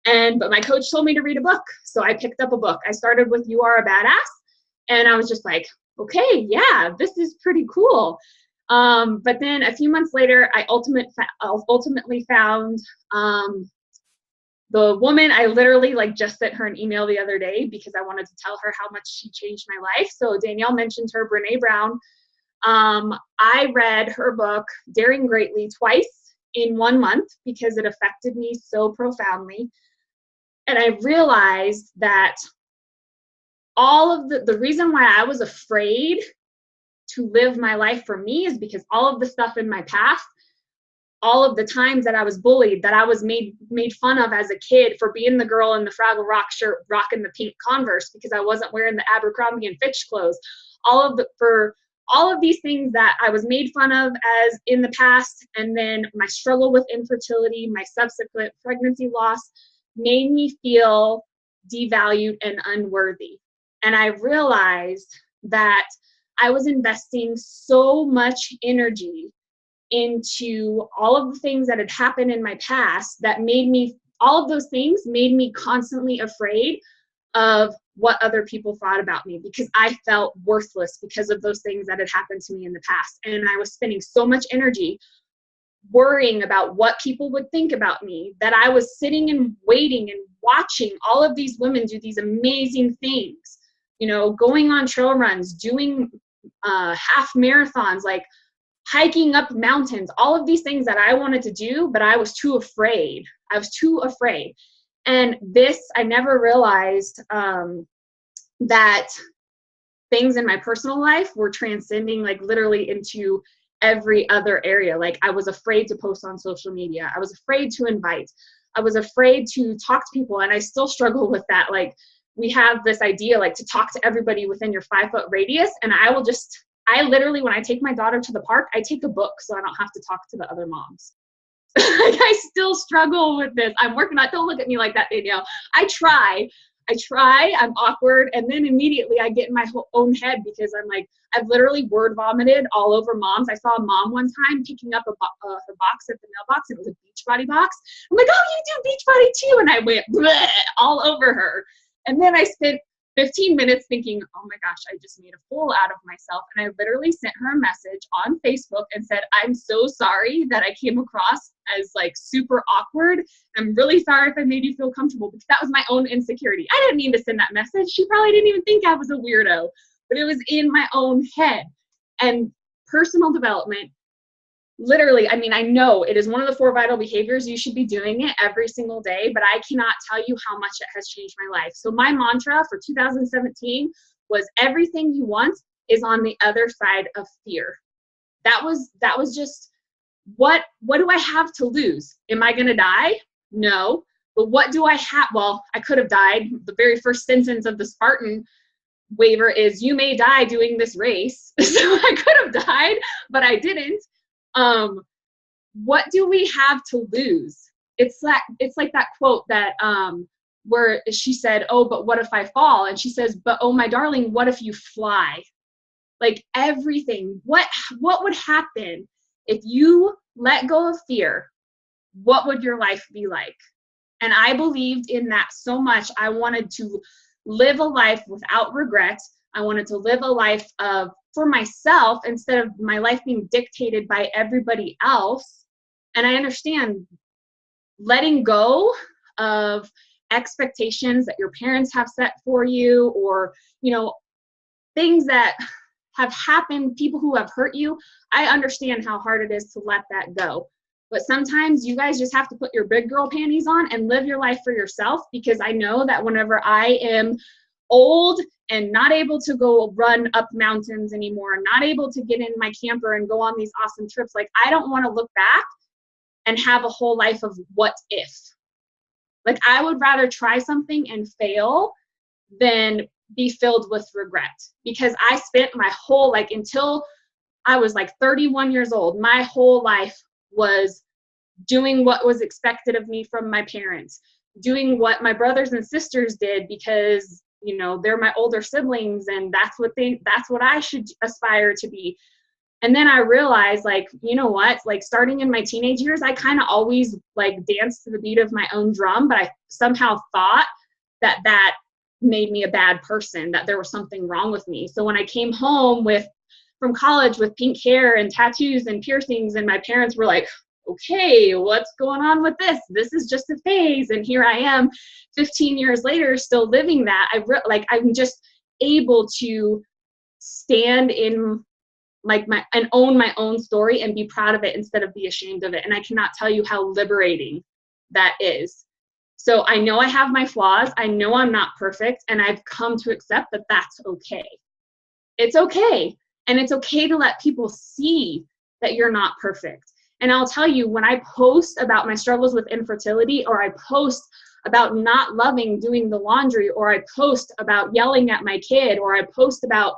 But my coach told me to read a book. So I picked up a book. I started with You Are a Badass. And I was just like, okay, yeah, this is pretty cool. But then a few months later, I ultimately found the woman. I literally just sent her an email the other day because I wanted to tell her how much she changed my life. So Danielle mentioned her, Brene Brown. I read her book, Daring Greatly, twice in 1 month because it affected me so profoundly. And I realized that all of the reason why I was afraid to live my life for me is because all of the stuff in my past, all of the times that I was bullied, that I was made fun of as a kid for being the girl in the Fraggle Rock shirt, rocking the pink Converse because I wasn't wearing the Abercrombie and Fitch clothes. For all of these things that I was made fun of as in the past, and then my struggle with infertility, my subsequent pregnancy loss, made me feel devalued and unworthy. And I realized that I was investing so much energy into all of the things that had happened in my past that all of those things made me constantly afraid of what other people thought about me, because I felt worthless because of those things that had happened to me in the past. And I was spending so much energy worrying about what people would think about me, that I was sitting and waiting and watching all of these women do these amazing things, going on trail runs, doing half marathons, hiking up mountains, all of these things that I wanted to do, but I was too afraid. And I never realized that things in my personal life were transcending literally into every other area. I was afraid to post on social media. I was afraid to invite. I was afraid to talk to people. And I still struggle with that. We have this idea to talk to everybody within your 5-foot radius. And I literally, when I take my daughter to the park, I take a book so I don't have to talk to the other moms. I still struggle with this. I'm working on it. Don't look at me like that, Danielle. I try, I'm awkward. And then immediately I get in my own head because I've literally word vomited all over moms. I saw a mom one time picking up her box at the mailbox. It was a Beachbody box. I'm like, oh, you do Beachbody too. And I went bleh, all over her. And then I spent 15 minutes thinking, oh my gosh, I just made a fool out of myself. And I literally sent her a message on Facebook and said, I'm so sorry that I came across as super awkward. I'm really sorry if I made you feel comfortable, because that was my own insecurity. I didn't mean to send that message. She probably didn't even think I was a weirdo, but it was in my own head. And personal development, literally, I know it is one of the 4 vital behaviors. You should be doing it every single day, but I cannot tell you how much it has changed my life. So my mantra for 2017 was everything you want is on the other side of fear. That was just, what do I have to lose? Am I going to die? No. But what do I have? Well, I could have died. The very first sentence of the Spartan waiver is, you may die doing this race. So I could have died, but I didn't. What do we have to lose? It's like that quote that where she said, oh, but what if I fall? And she says, but oh my darling, what if you fly? like everything. What would happen if you let go of fear? What would your life be like? And I believed in that so much. I wanted to live a life without regret. I wanted to live a life for myself instead of my life being dictated by everybody else. And I understand letting go of expectations that your parents have set for you, or, you know, things that have happened, people who have hurt you. I understand how hard it is to let that go. But sometimes you guys just have to put your big girl panties on and live your life for yourself, because I know that whenever I am old and not able to go run up mountains anymore, not able to get in my camper and go on these awesome trips, like, I don't want to look back and have a whole life of what if. Like, I would rather try something and fail than be filled with regret, because I spent my whole, like, until I was like 31 years old, my whole life was doing what was expected of me from my parents, doing what my brothers and sisters did because, you know, they're my older siblings and that's what I should aspire to be. And then I realized, like, you know what, like, starting in my teenage years, I kind of always like danced to the beat of my own drum, but I somehow thought that made me a bad person, that there was something wrong with me. So when I came home from college with pink hair and tattoos and piercings, and my parents were like, okay, what's going on with this? This is just a phase. And here I am 15 years later, still living that. I'm just able to stand in and own my own story and be proud of it instead of be ashamed of it. And I cannot tell you how liberating that is. So I know I have my flaws. I know I'm not perfect. And I've come to accept that that's okay. It's okay. And it's okay to let people see that you're not perfect. And I'll tell you, when I post about my struggles with infertility, or I post about not loving doing the laundry, or I post about yelling at my kid, or I post about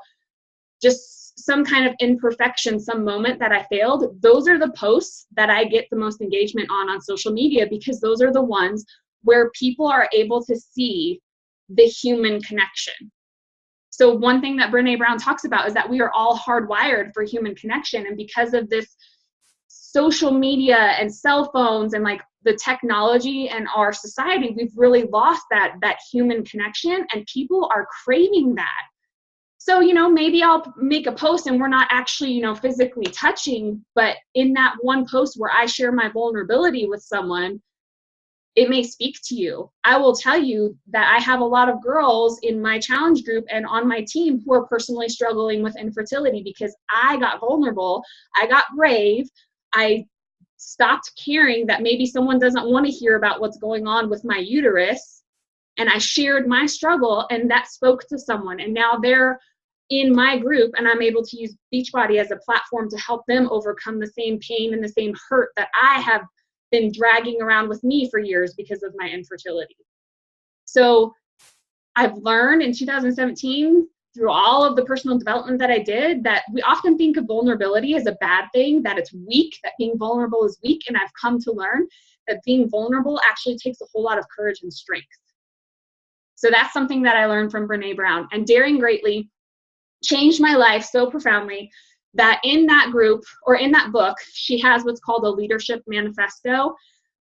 just some kind of imperfection, some moment that I failed, those are the posts that I get the most engagement on social media, because those are the ones where people are able to see the human connection. So one thing that Brené Brown talks about is that we are all hardwired for human connection. And because of this social media and cell phones and like the technology and our society, we've really lost that human connection, and people are craving that. So, you know, maybe I'll make a post and we're not actually, you know, physically touching, but in that one post where I share my vulnerability with someone, it may speak to you. I will tell you that I have a lot of girls in my challenge group and on my team who are personally struggling with infertility, because I got vulnerable, I got brave, I stopped caring that maybe someone doesn't want to hear about what's going on with my uterus, and I shared my struggle, and that spoke to someone, and now they're in my group, and I'm able to use Beachbody as a platform to help them overcome the same pain and the same hurt that I have been dragging around with me for years because of my infertility. So I've learned in 2017, through all of the personal development that I did, that we often think of vulnerability as a bad thing, that it's weak, that being vulnerable is weak. And I've come to learn that being vulnerable actually takes a whole lot of courage and strength. So that's something that I learned from Brené Brown. And Daring Greatly changed my life so profoundly that in that group, or in that book, she has what's called a leadership manifesto.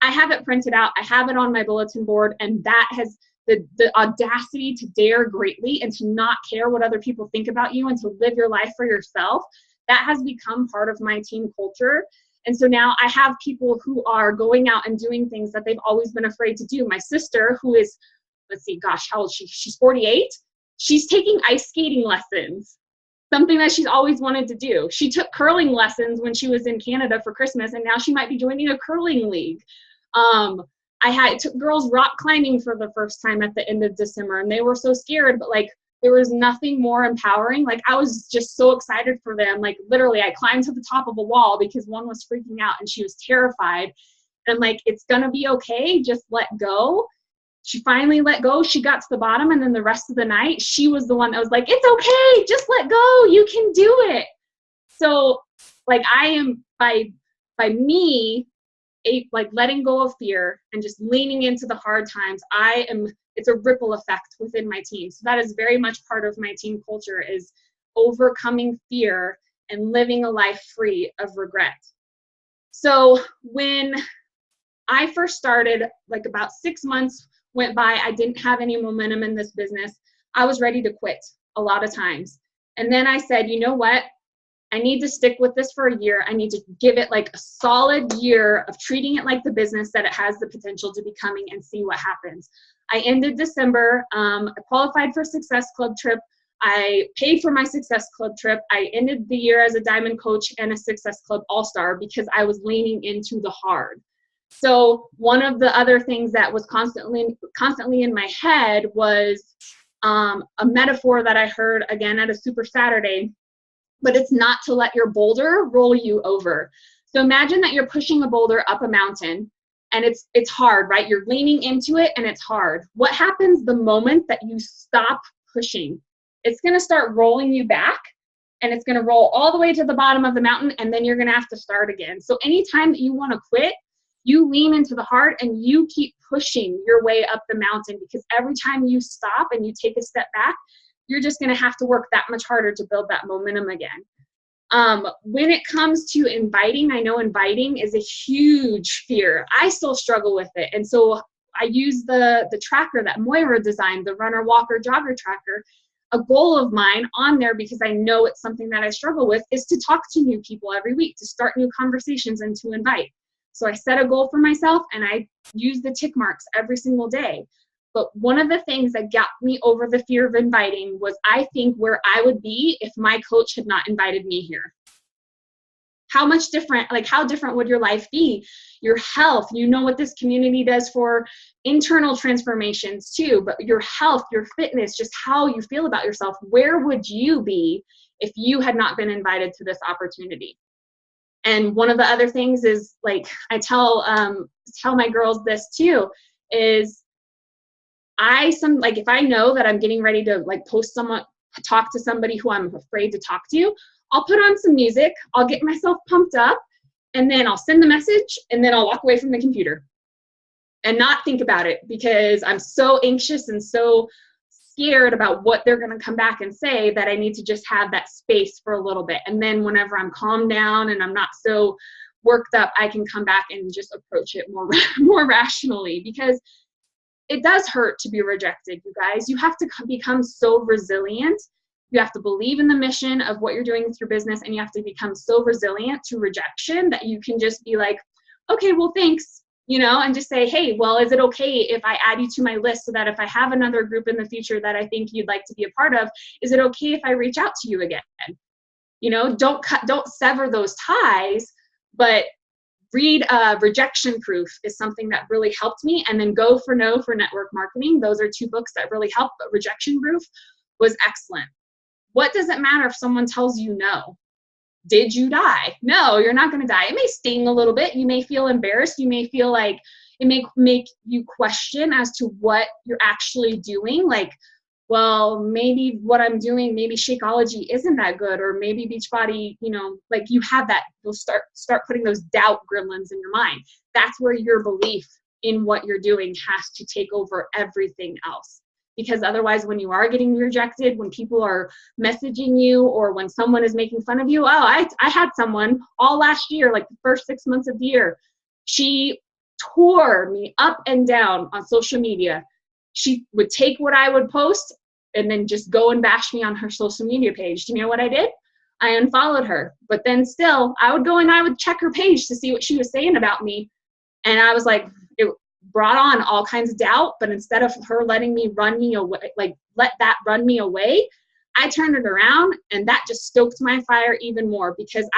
I have it printed out. I have it on my bulletin board, and that has the audacity to dare greatly and to not care what other people think about you and to live your life for yourself. That has become part of my team culture. And so now I have people who are going out and doing things that they've always been afraid to do. My sister, who is, how old is she? She's 48. She's taking ice skating lessons, something that she's always wanted to do. She took curling lessons when she was in Canada for Christmas, and now she might be joining a curling league. I took girls rock climbing for the first time at the end of December, and they were so scared, but like, there was nothing more empowering. Like, I was just so excited for them. Like, literally, I climbed to the top of a wall because one was freaking out and she was terrified. And I'm like, it's gonna be okay, just let go. She finally let go. She got to the bottom, and then the rest of the night, she was the one that was like, it's okay, just let go, you can do it. So like, I am, by me, like letting go of fear and just leaning into the hard times, it's a ripple effect within my team. So that is very much part of my team culture, is overcoming fear and living a life free of regret. So when I first started, like about 6 months went by, I didn't have any momentum in this business. I was ready to quit a lot of times. And then I said, you know what? I need to stick with this for a year. I need to give it like a solid year of treating it like the business that it has the potential to becoming and see what happens. I ended December. I qualified for Success Club trip. I paid for my Success Club trip. I ended the year as a Diamond Coach and a Success Club All-Star because I was leaning into the hard. So one of the other things that was constantly in my head was a metaphor that I heard again at a Super Saturday, but it's not to let your boulder roll you over. So imagine that you're pushing a boulder up a mountain and it's hard, right? You're leaning into it and it's hard. What happens the moment that you stop pushing? It's going to start rolling you back, and it's going to roll all the way to the bottom of the mountain, and then you're going to have to start again. So anytime that you want to quit, you lean into the hard and you keep pushing your way up the mountain, because every time you stop and you take a step back, you're just going to have to work that much harder to build that momentum again. When it comes to inviting, I know inviting is a huge fear. I still struggle with it. And so I use the tracker that Moira designed, the runner, walker, jogger tracker. A goal of mine on there, because I know it's something that I struggle with, is to talk to new people every week, to start new conversations and to invite. So I set a goal for myself and I use the tick marks every single day. But one of the things that got me over the fear of inviting was, I think, where I would be if my coach had not invited me here. How different would your life be? Your health, you know what this community does for internal transformations too, but your health, your fitness, just how you feel about yourself. Where would you be if you had not been invited to this opportunity? And one of the other things is, like, I tell my girls this too, is if I know that I'm getting ready to talk to somebody who I'm afraid to talk to, I'll put on some music, I'll get myself pumped up, and then I'll send the message, and then I'll walk away from the computer and not think about it, because I'm so anxious and so scared about what they're going to come back and say that I need to just have that space for a little bit. And then whenever I'm calmed down and I'm not so worked up, I can come back and just approach it more rationally, because it does hurt to be rejected, you guys. You have to become so resilient. You have to believe in the mission of what you're doing with your business, and you have to become so resilient to rejection that you can just be like, okay, well, thanks, and just say, hey, well, is it okay if I add you to my list, so that if I have another group in the future that I think you'd like to be a part of, is it okay if I reach out to you again? Don't sever those ties, but read Rejection Proof is something that really helped me. And then Go for No for network marketing. Those are two books that really helped, but Rejection Proof was excellent. What does it matter if someone tells you no? Did you die? No, you're not going to die. It may sting a little bit. You may feel embarrassed. You may feel like it may make you question as to what you're actually doing. Like, well, maybe what I'm doing, maybe Shakeology isn't that good, or maybe Beachbody, you have that, you'll start putting those doubt gremlins in your mind. That's where your belief in what you're doing has to take over everything else. Because otherwise, when you are getting rejected, when people are messaging you, or when someone is making fun of you, I had someone all last year, like the first 6 months of the year, she tore me up and down on social media. She would take what I would post and then just go and bash me on her social media page. Do you know what I did? I unfollowed her. But then still, I would go and I would check her page to see what she was saying about me. And I was like, it brought on all kinds of doubt. But instead of her letting me run me away, let that run me away, I turned it around, and that just stoked my fire even more, because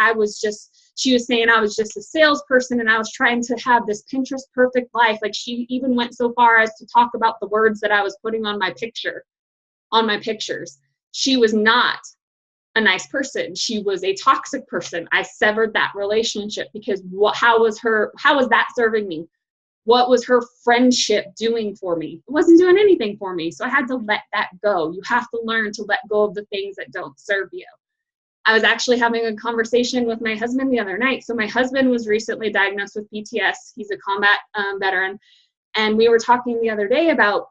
she was saying I was just a salesperson and I was trying to have this Pinterest perfect life. Like, she even went so far as to talk about the words that I was putting on my pictures. She was not a nice person. She was a toxic person. I severed that relationship, because how was that serving me? What was her friendship doing for me? It wasn't doing anything for me. So I had to let that go. You have to learn to let go of the things that don't serve you. I was actually having a conversation with my husband the other night. So my husband was recently diagnosed with PTS. He's a combat veteran. And we were talking the other day about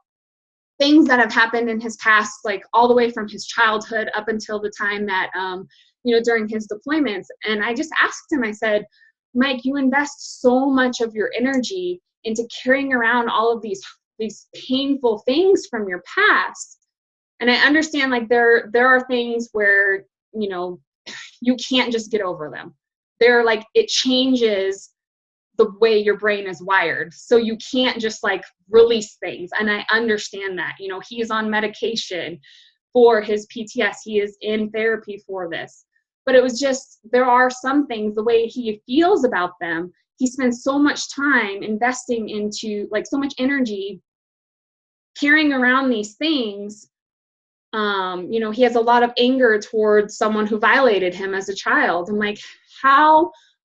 things that have happened in his past, like all the way from his childhood up until the time that, during his deployments. And I just asked him, I said, Mike, you invest so much of your energy into carrying around all of these painful things from your past. And I understand, like, there are things where, you can't just get over them. They're like, it changes the way your brain is wired. So you can't just like release things. And I understand that, he is on medication for his PTS. He is in therapy for this. But it was just, there are some things, the way he feels about them, he spends so much time investing into, like, so much energy carrying around these things. He has a lot of anger towards someone who violated him as a child. I'm like,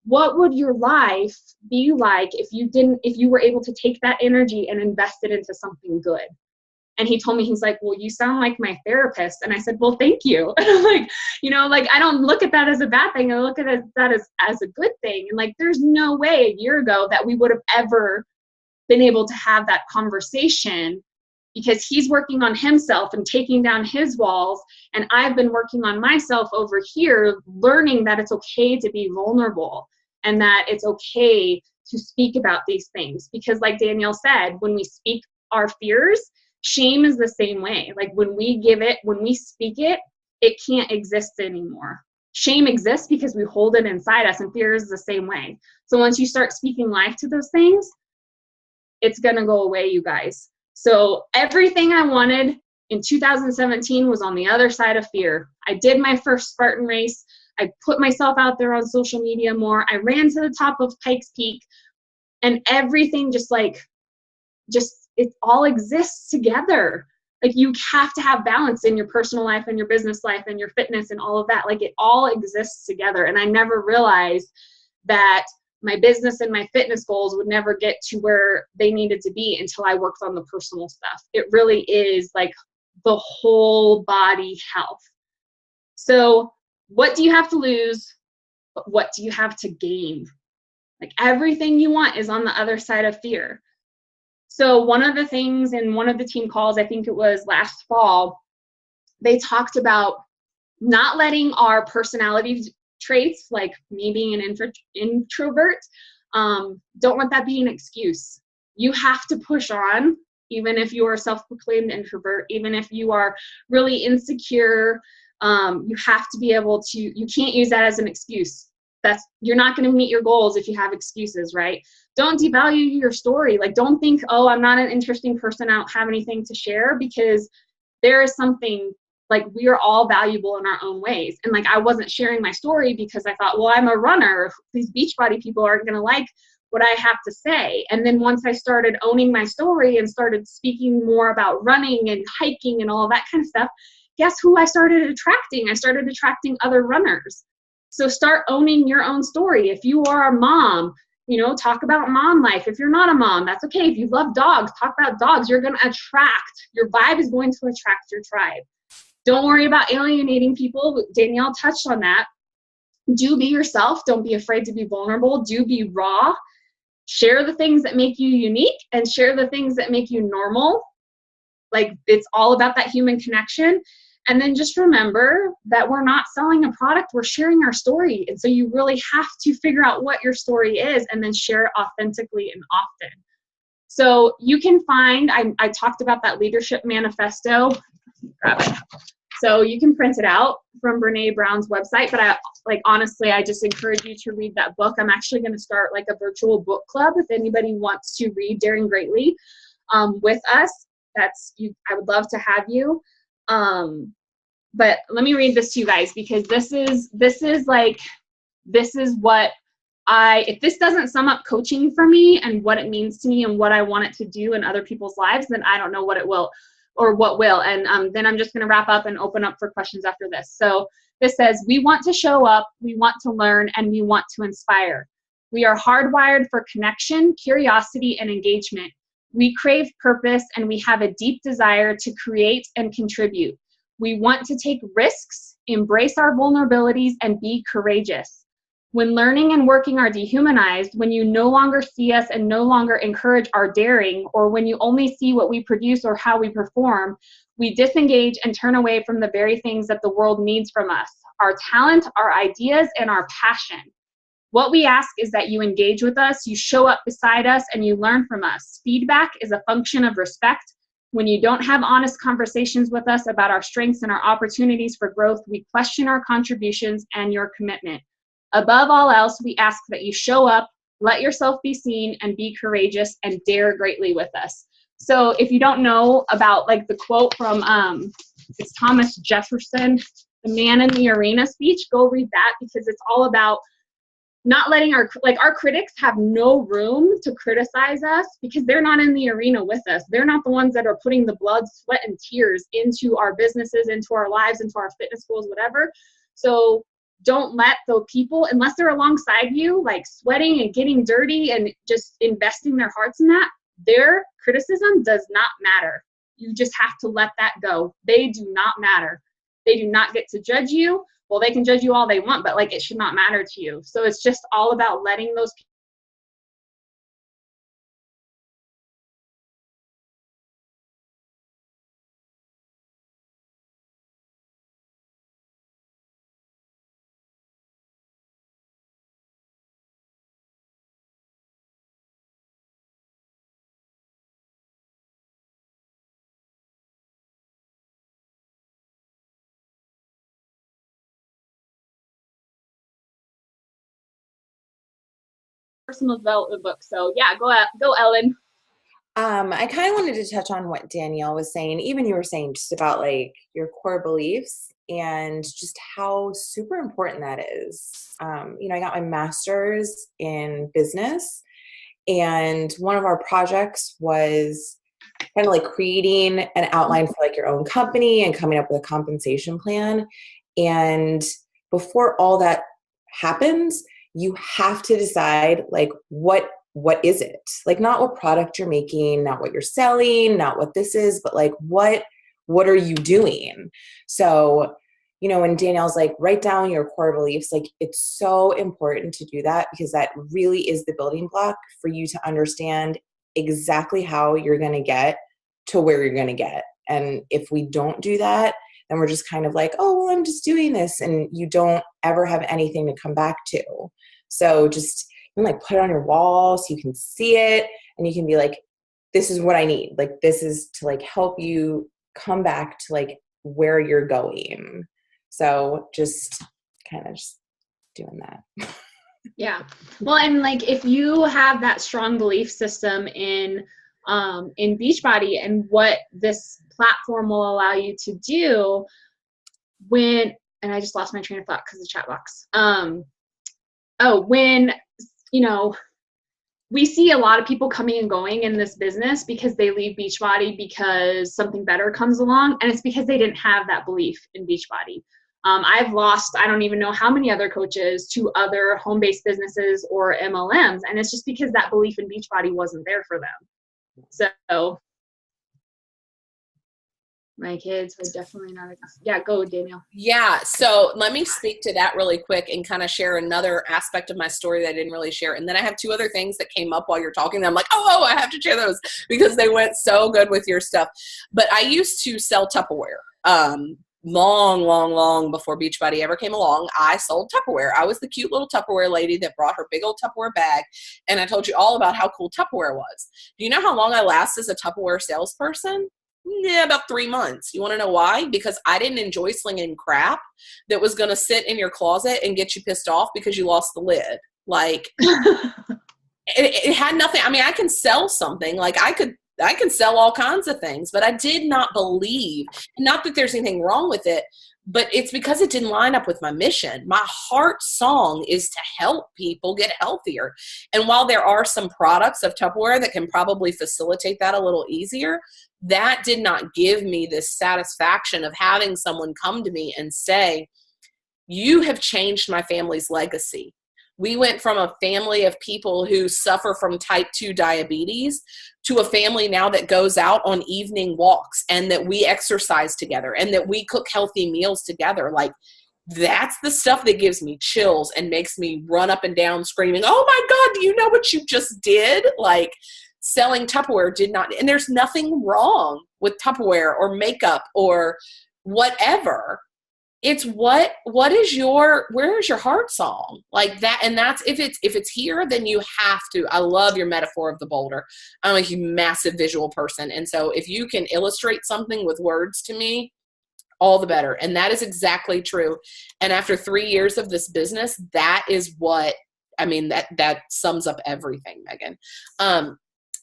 what would your life be like if you were able to take that energy and invest it into something good? And he told me, he's like, well, you sound like my therapist. And I said, well, thank you. And I'm like, I don't look at that as a bad thing. I look at that as a good thing. And like, there's no way a year ago that we would have ever been able to have that conversation, because he's working on himself and taking down his walls. And I've been working on myself over here, learning that it's okay to be vulnerable and that it's okay to speak about these things. Because like Danielle said, when we speak our fears, shame is the same way. Like when we speak it, it can't exist anymore. Shame exists because we hold it inside us, and fear is the same way. So once you start speaking life to those things, it's going to go away, you guys. So everything I wanted in 2017 was on the other side of fear. I did my first Spartan race. I put myself out there on social media more. I ran to the top of Pikes Peak, and everything it all exists together. Like, you have to have balance in your personal life and your business life and your fitness and all of that. Like, it all exists together. And I never realized that my business and my fitness goals would never get to where they needed to be until I worked on the personal stuff. It really is like the whole body health. So what do you have to lose? But what do you have to gain? Like, everything you want is on the other side of fear. So one of the things in one of the team calls, I think it was last fall, they talked about not letting our personality traits, like me being an introvert, don't let that be an excuse. You have to push on, even if you are a self-proclaimed introvert, even if you are really insecure. You have to be able to, you can't use that as an excuse. You're not going to meet your goals if you have excuses, right? Don't devalue your story. Like, don't think, oh, I'm not an interesting person, I don't have anything to share, because there is something, like, we are all valuable in our own ways. And like, I wasn't sharing my story because I thought, well, I'm a runner. These Beachbody people aren't going to like what I have to say. And then once I started owning my story and started speaking more about running and hiking and all of that kind of stuff, guess who I started attracting? I started attracting other runners. So start owning your own story. If you are a mom, talk about mom life. If you're not a mom, that's okay. If you love dogs, talk about dogs. You're going to attract, your vibe is going to attract your tribe. Don't worry about alienating people. Danielle touched on that. Do be yourself. Don't be afraid to be vulnerable. Do be raw. Share the things that make you unique and share the things that make you normal. Like, it's all about that human connection. And then just remember that we're not selling a product, we're sharing our story. And so you really have to figure out what your story is and then share it authentically and often. So you can find, I talked about that leadership manifesto. Grab it. So you can print it out from Brene Brown's website, but honestly, I just encourage you to read that book. I'm actually going to start like a virtual book club if anybody wants to read Daring Greatly with us. I would love to have you. But let me read this to you guys, because this is what if this doesn't sum up coaching for me and what it means to me and what I want it to do in other people's lives, then I don't know what it will or what will. And then I'm just going to wrap up and open up for questions after this. So this says, we want to show up, we want to learn, and we want to inspire. We are hardwired for connection, curiosity, and engagement. We crave purpose, and we have a deep desire to create and contribute. We want to take risks, embrace our vulnerabilities, and be courageous. When learning and working are dehumanized, when you no longer see us and no longer encourage our daring, or when you only see what we produce or how we perform, we disengage and turn away from the very things that the world needs from us: our talent, our ideas, and our passion. What we ask is that you engage with us, you show up beside us, and you learn from us. Feedback is a function of respect. When you don't have honest conversations with us about our strengths and our opportunities for growth, we question our contributions and your commitment. Above all else, we ask that you show up, let yourself be seen, and be courageous and dare greatly with us. So if you don't know about like the quote from it's Thomas Jefferson, the Man in the Arena speech, go read that, because it's all about not letting our critics have no room to criticize us, because they're not in the arena with us. They're not the ones that are putting the blood, sweat, and tears into our businesses, into our lives, into our fitness schools, whatever. So don't let the people, unless they're alongside you, like sweating and getting dirty and just investing their hearts in that, their criticism does not matter. You just have to let that go. They do not matter. They do not get to judge you. Well, they can judge you all they want, but like it should not matter to you. So it's just all about letting those people. Personal development book. So yeah, go Ellen. I kind of wanted to touch on what Danielle was saying, even you were saying just about like your core beliefs and just how super important that is. I got my master's in business, and one of our projects was kind of like creating an outline for like your own company and coming up with a compensation plan. And before all that happens, you have to decide like what is it? Like not what product you're making, not what you're selling, not what this is, but like what are you doing? So, when Danielle's like, write down your core beliefs, like it's so important to do that, because that really is the building block for you to understand exactly how you're going to get to where you're going to get. And if we don't do that, then we're just kind of like, oh, well, I'm just doing this. And you don't ever have anything to come back to. So just like put it on your wall so you can see it, and you can be like, this is what I need. Like, this is to like help you come back to like where you're going. So just kind of just doing that. Yeah. Well, and like if you have that strong belief system in Beachbody and what this platform will allow you to do, and I just lost my train of thought because of the chat box. When we see a lot of people coming and going in this business because they leave Beachbody because something better comes along, and it's because they didn't have that belief in Beachbody. I've lost, I don't even know how many other coaches to other home-based businesses or MLMs, and it's just because that belief in Beachbody wasn't there for them. So my kids are definitely not. Yeah, go Danielle. Yeah, so let me speak to that really quick and kind of share another aspect of my story that I didn't really share. And then I have two other things that came up while you're talking that I'm like, oh, I have to share those because they went so good with your stuff. But I used to sell Tupperware. Long before Beachbody ever came along, I sold Tupperware. I was the cute little Tupperware lady that brought her big old Tupperware bag, and I told you all about how cool Tupperware was. Do you know how long I lasted as a Tupperware salesperson? Yeah, about 3 months. You want to know why? Because I didn't enjoy slinging crap that was going to sit in your closet and get you pissed off because you lost the lid. Like, it had nothing. I mean, I can sell something. Like, I can sell all kinds of things, but I did not believe, not that there's anything wrong with it, but it's because it didn't line up with my mission. My heart song is to help people get healthier. And while there are some products of Tupperware that can probably facilitate that a little easier, that did not give me this satisfaction of having someone come to me and say, you have changed my family's legacy. We went from a family of people who suffer from type 2 diabetes to a family now that goes out on evening walks and that we exercise together and that we cook healthy meals together. Like, that's the stuff that gives me chills and makes me run up and down screaming, oh my God, do you know what you just did? Like, selling Tupperware did not, and there's nothing wrong with Tupperware or makeup or whatever. It's where is your heart song? Like that. And that's, if it's here, then you have to. I love your metaphor of the boulder. I'm a massive visual person. And so if you can illustrate something with words to me, all the better. And that is exactly true. And after 3 years of this business, that is what, I mean, that sums up everything, Megan.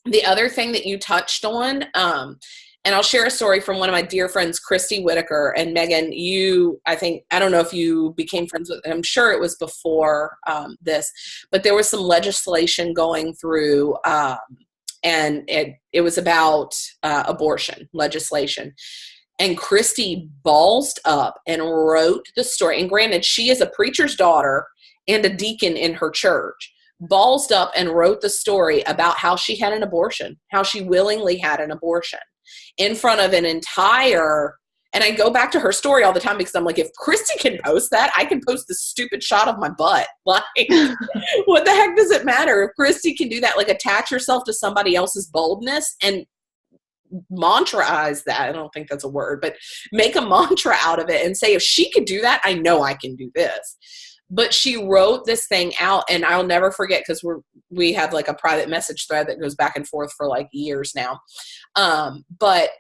The other thing that you touched on, and I'll share a story from one of my dear friends, Christy Whitaker. And Megan, I don't know if you became friends with, I'm sure it was before this, but there was some legislation going through, and it was about abortion legislation. And Christy ballsed up and wrote the story. And granted, she is a preacher's daughter and a deacon in her church. Ballsed up and wrote the story about how she had an abortion, how she willingly had an abortion in front of an entire, and I go back to her story all the time because I'm like, if Christy can post that, I can post this stupid shot of my butt. Like, what the heck does it matter? If Christy can do that, like attach yourself to somebody else's boldness and mantraize that. I don't think that's a word, but make a mantra out of it and say, if she could do that, I know I can do this. But she wrote this thing out, and I'll never forget, because we have like a private message thread that goes back and forth for like years now. But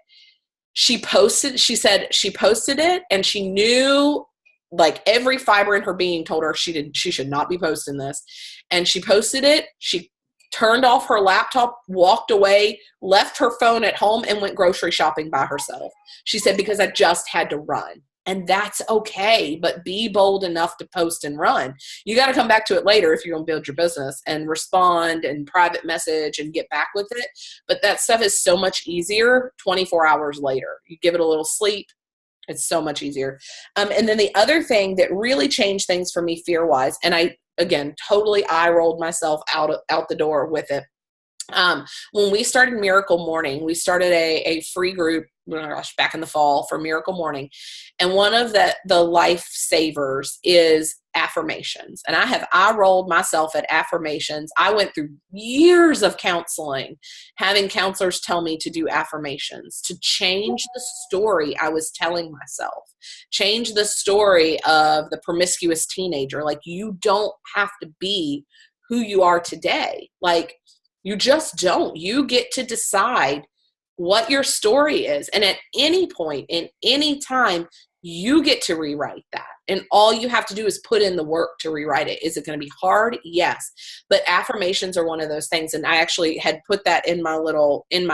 she said she posted it, and she knew, like, every fiber in her being told her she should not be posting this. And she posted it. She turned off her laptop, walked away, left her phone at home, and went grocery shopping by herself. She said, because I just had to run. And that's okay, but be bold enough to post and run. You got to come back to it later if you're going to build your business and respond and private message and get back with it. But that stuff is so much easier 24 hours later. You give it a little sleep. It's so much easier. And then the other thing that really changed things for me fear-wise, and I, again, totally eye-rolled myself out the door with it. When we started Miracle Morning, we started a free group, back in the fall for Miracle Morning. And one of the lifesavers is affirmations. And I rolled myself at affirmations. I went through years of counseling, having counselors tell me to do affirmations, to change the story I was telling myself, change the story of the promiscuous teenager. Like, you don't have to be who you are today. Like, you just don't. You get to decide what your story is. And at any point, in any time, you get to rewrite that. And all you have to do is put in the work to rewrite it. Is it going to be hard? Yes. But affirmations are one of those things. And I actually had put that in my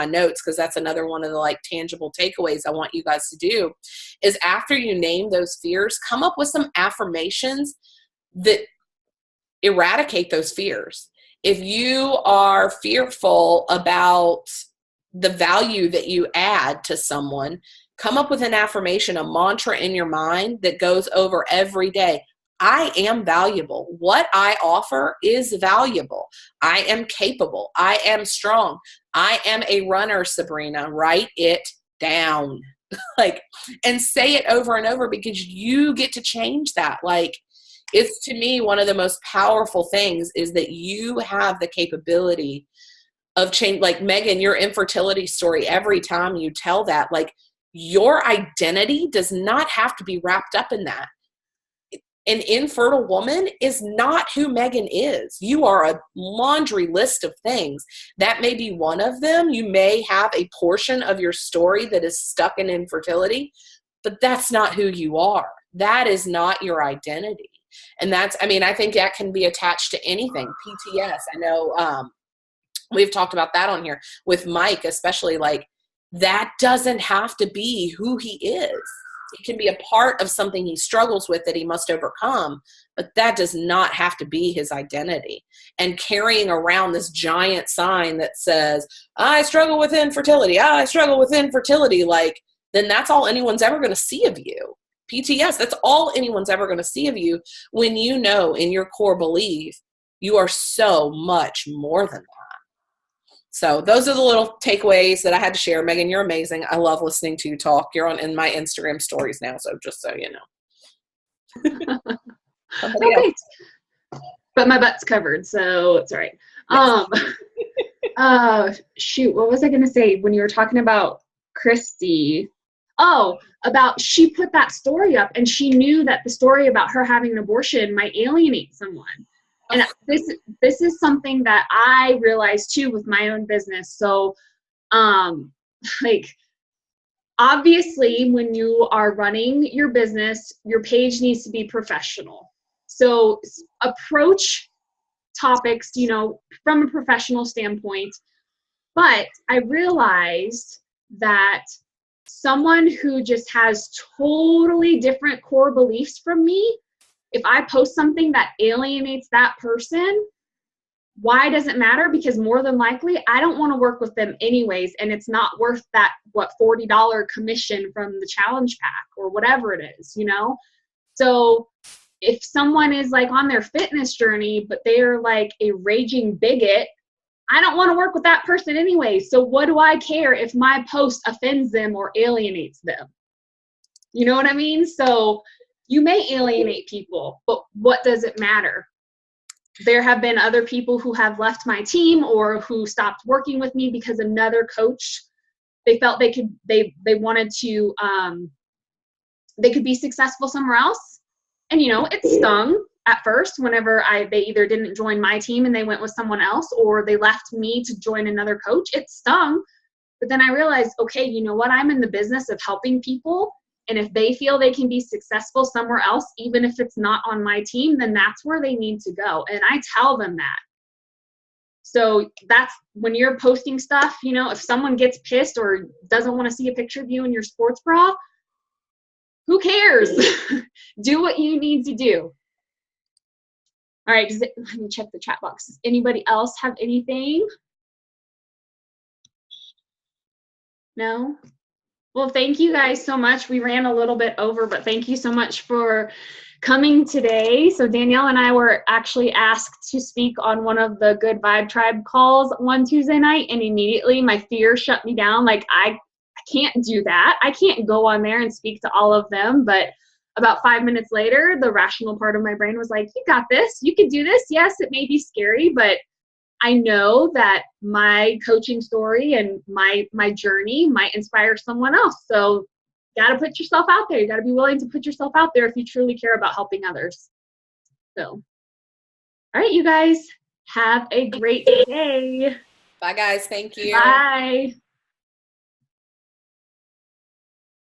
notes, because that's another one of the like tangible takeaways I want you guys to do, is after you name those fears, come up with some affirmations that eradicate those fears. If you are fearful about the value that you add to someone, come up with an affirmation, a mantra in your mind that goes over every day. I am valuable. What I offer is valuable. I am capable. I am strong. I am a runner, Sabrina. Write it down. And say it over and over, because you get to change that. Like, it's, to me, one of the most powerful things is that you have the capability of change. Like, Megan, your infertility story, every time you tell that, like, your identity does not have to be wrapped up in that. An infertile woman is not who Megan is. You are a laundry list of things. That may be one of them. You may have a portion of your story that is stuck in infertility, but that's not who you are. That is not your identity. And I think that can be attached to anything. PTS, I know we've talked about that on here with Mike, especially. Like, that doesn't have to be who he is. It can be a part of something he struggles with that he must overcome, but that does not have to be his identity. And carrying around this giant sign that says, I struggle with infertility, I struggle with infertility, like, then that's all anyone's ever going to see of you. PTS, that's all anyone's ever going to see of you, when you know in your core belief you are so much more than that. So those are the little takeaways that I had to share. Megan, you're amazing. I love listening to you talk. You're in my Instagram stories now, so just so you know. Somebody else. Okay. But my butt's covered, so it's all right. Shoot, what was I gonna say when you were talking about Christy? Oh, about she put that story up and she knew that the story about her having an abortion might alienate someone. And this is something that I realized too with my own business. So like obviously when you are running your business, your page needs to be professional. So approach topics, you know, from a professional standpoint. But I realized that someone who just has totally different core beliefs from me, if I post something that alienates that person, why does it matter? Because more than likely, I don't want to work with them anyways, and it's not worth that, $40 commission from the challenge pack or whatever it is, you know? So if someone is like on their fitness journey, but they're like a raging bigot, I don't want to work with that person anyway. So what do I care if my post offends them or alienates them? You know what I mean? So you may alienate people, but what does it matter? There have been other people who have left my team or who stopped working with me because another coach, they felt they wanted to, they could be successful somewhere else. And, you know, it stung at first whenever they either didn't join my team and they went with someone else, or they left me to join another coach. It stung. But then I realized, okay, you know what? I'm in the business of helping people. And if they feel they can be successful somewhere else, even if it's not on my team, then that's where they need to go. And I tell them that. So that's when you're posting stuff, you know, if someone gets pissed or doesn't want to see a picture of you in your sports bra, who cares? Do what you need to do. All right, let me check the chat box. Does anybody else have anything? No? Well, thank you guys so much. We ran a little bit over, but thank you so much for coming today. So Danielle and I were actually asked to speak on one of the Good Vibe Tribe calls one Tuesday night, and immediately my fear shut me down. Like, I can't do that. I can't go on there and speak to all of them, but about 5 minutes later, the rational part of my brain was like, you got this, you can do this. Yes, it may be scary, but I know that my coaching story and my journey might inspire someone else. So you got to put yourself out there. You got to be willing to put yourself out there if you truly care about helping others. So, all right, you guys, have a great day. Bye, guys. Thank you. Bye.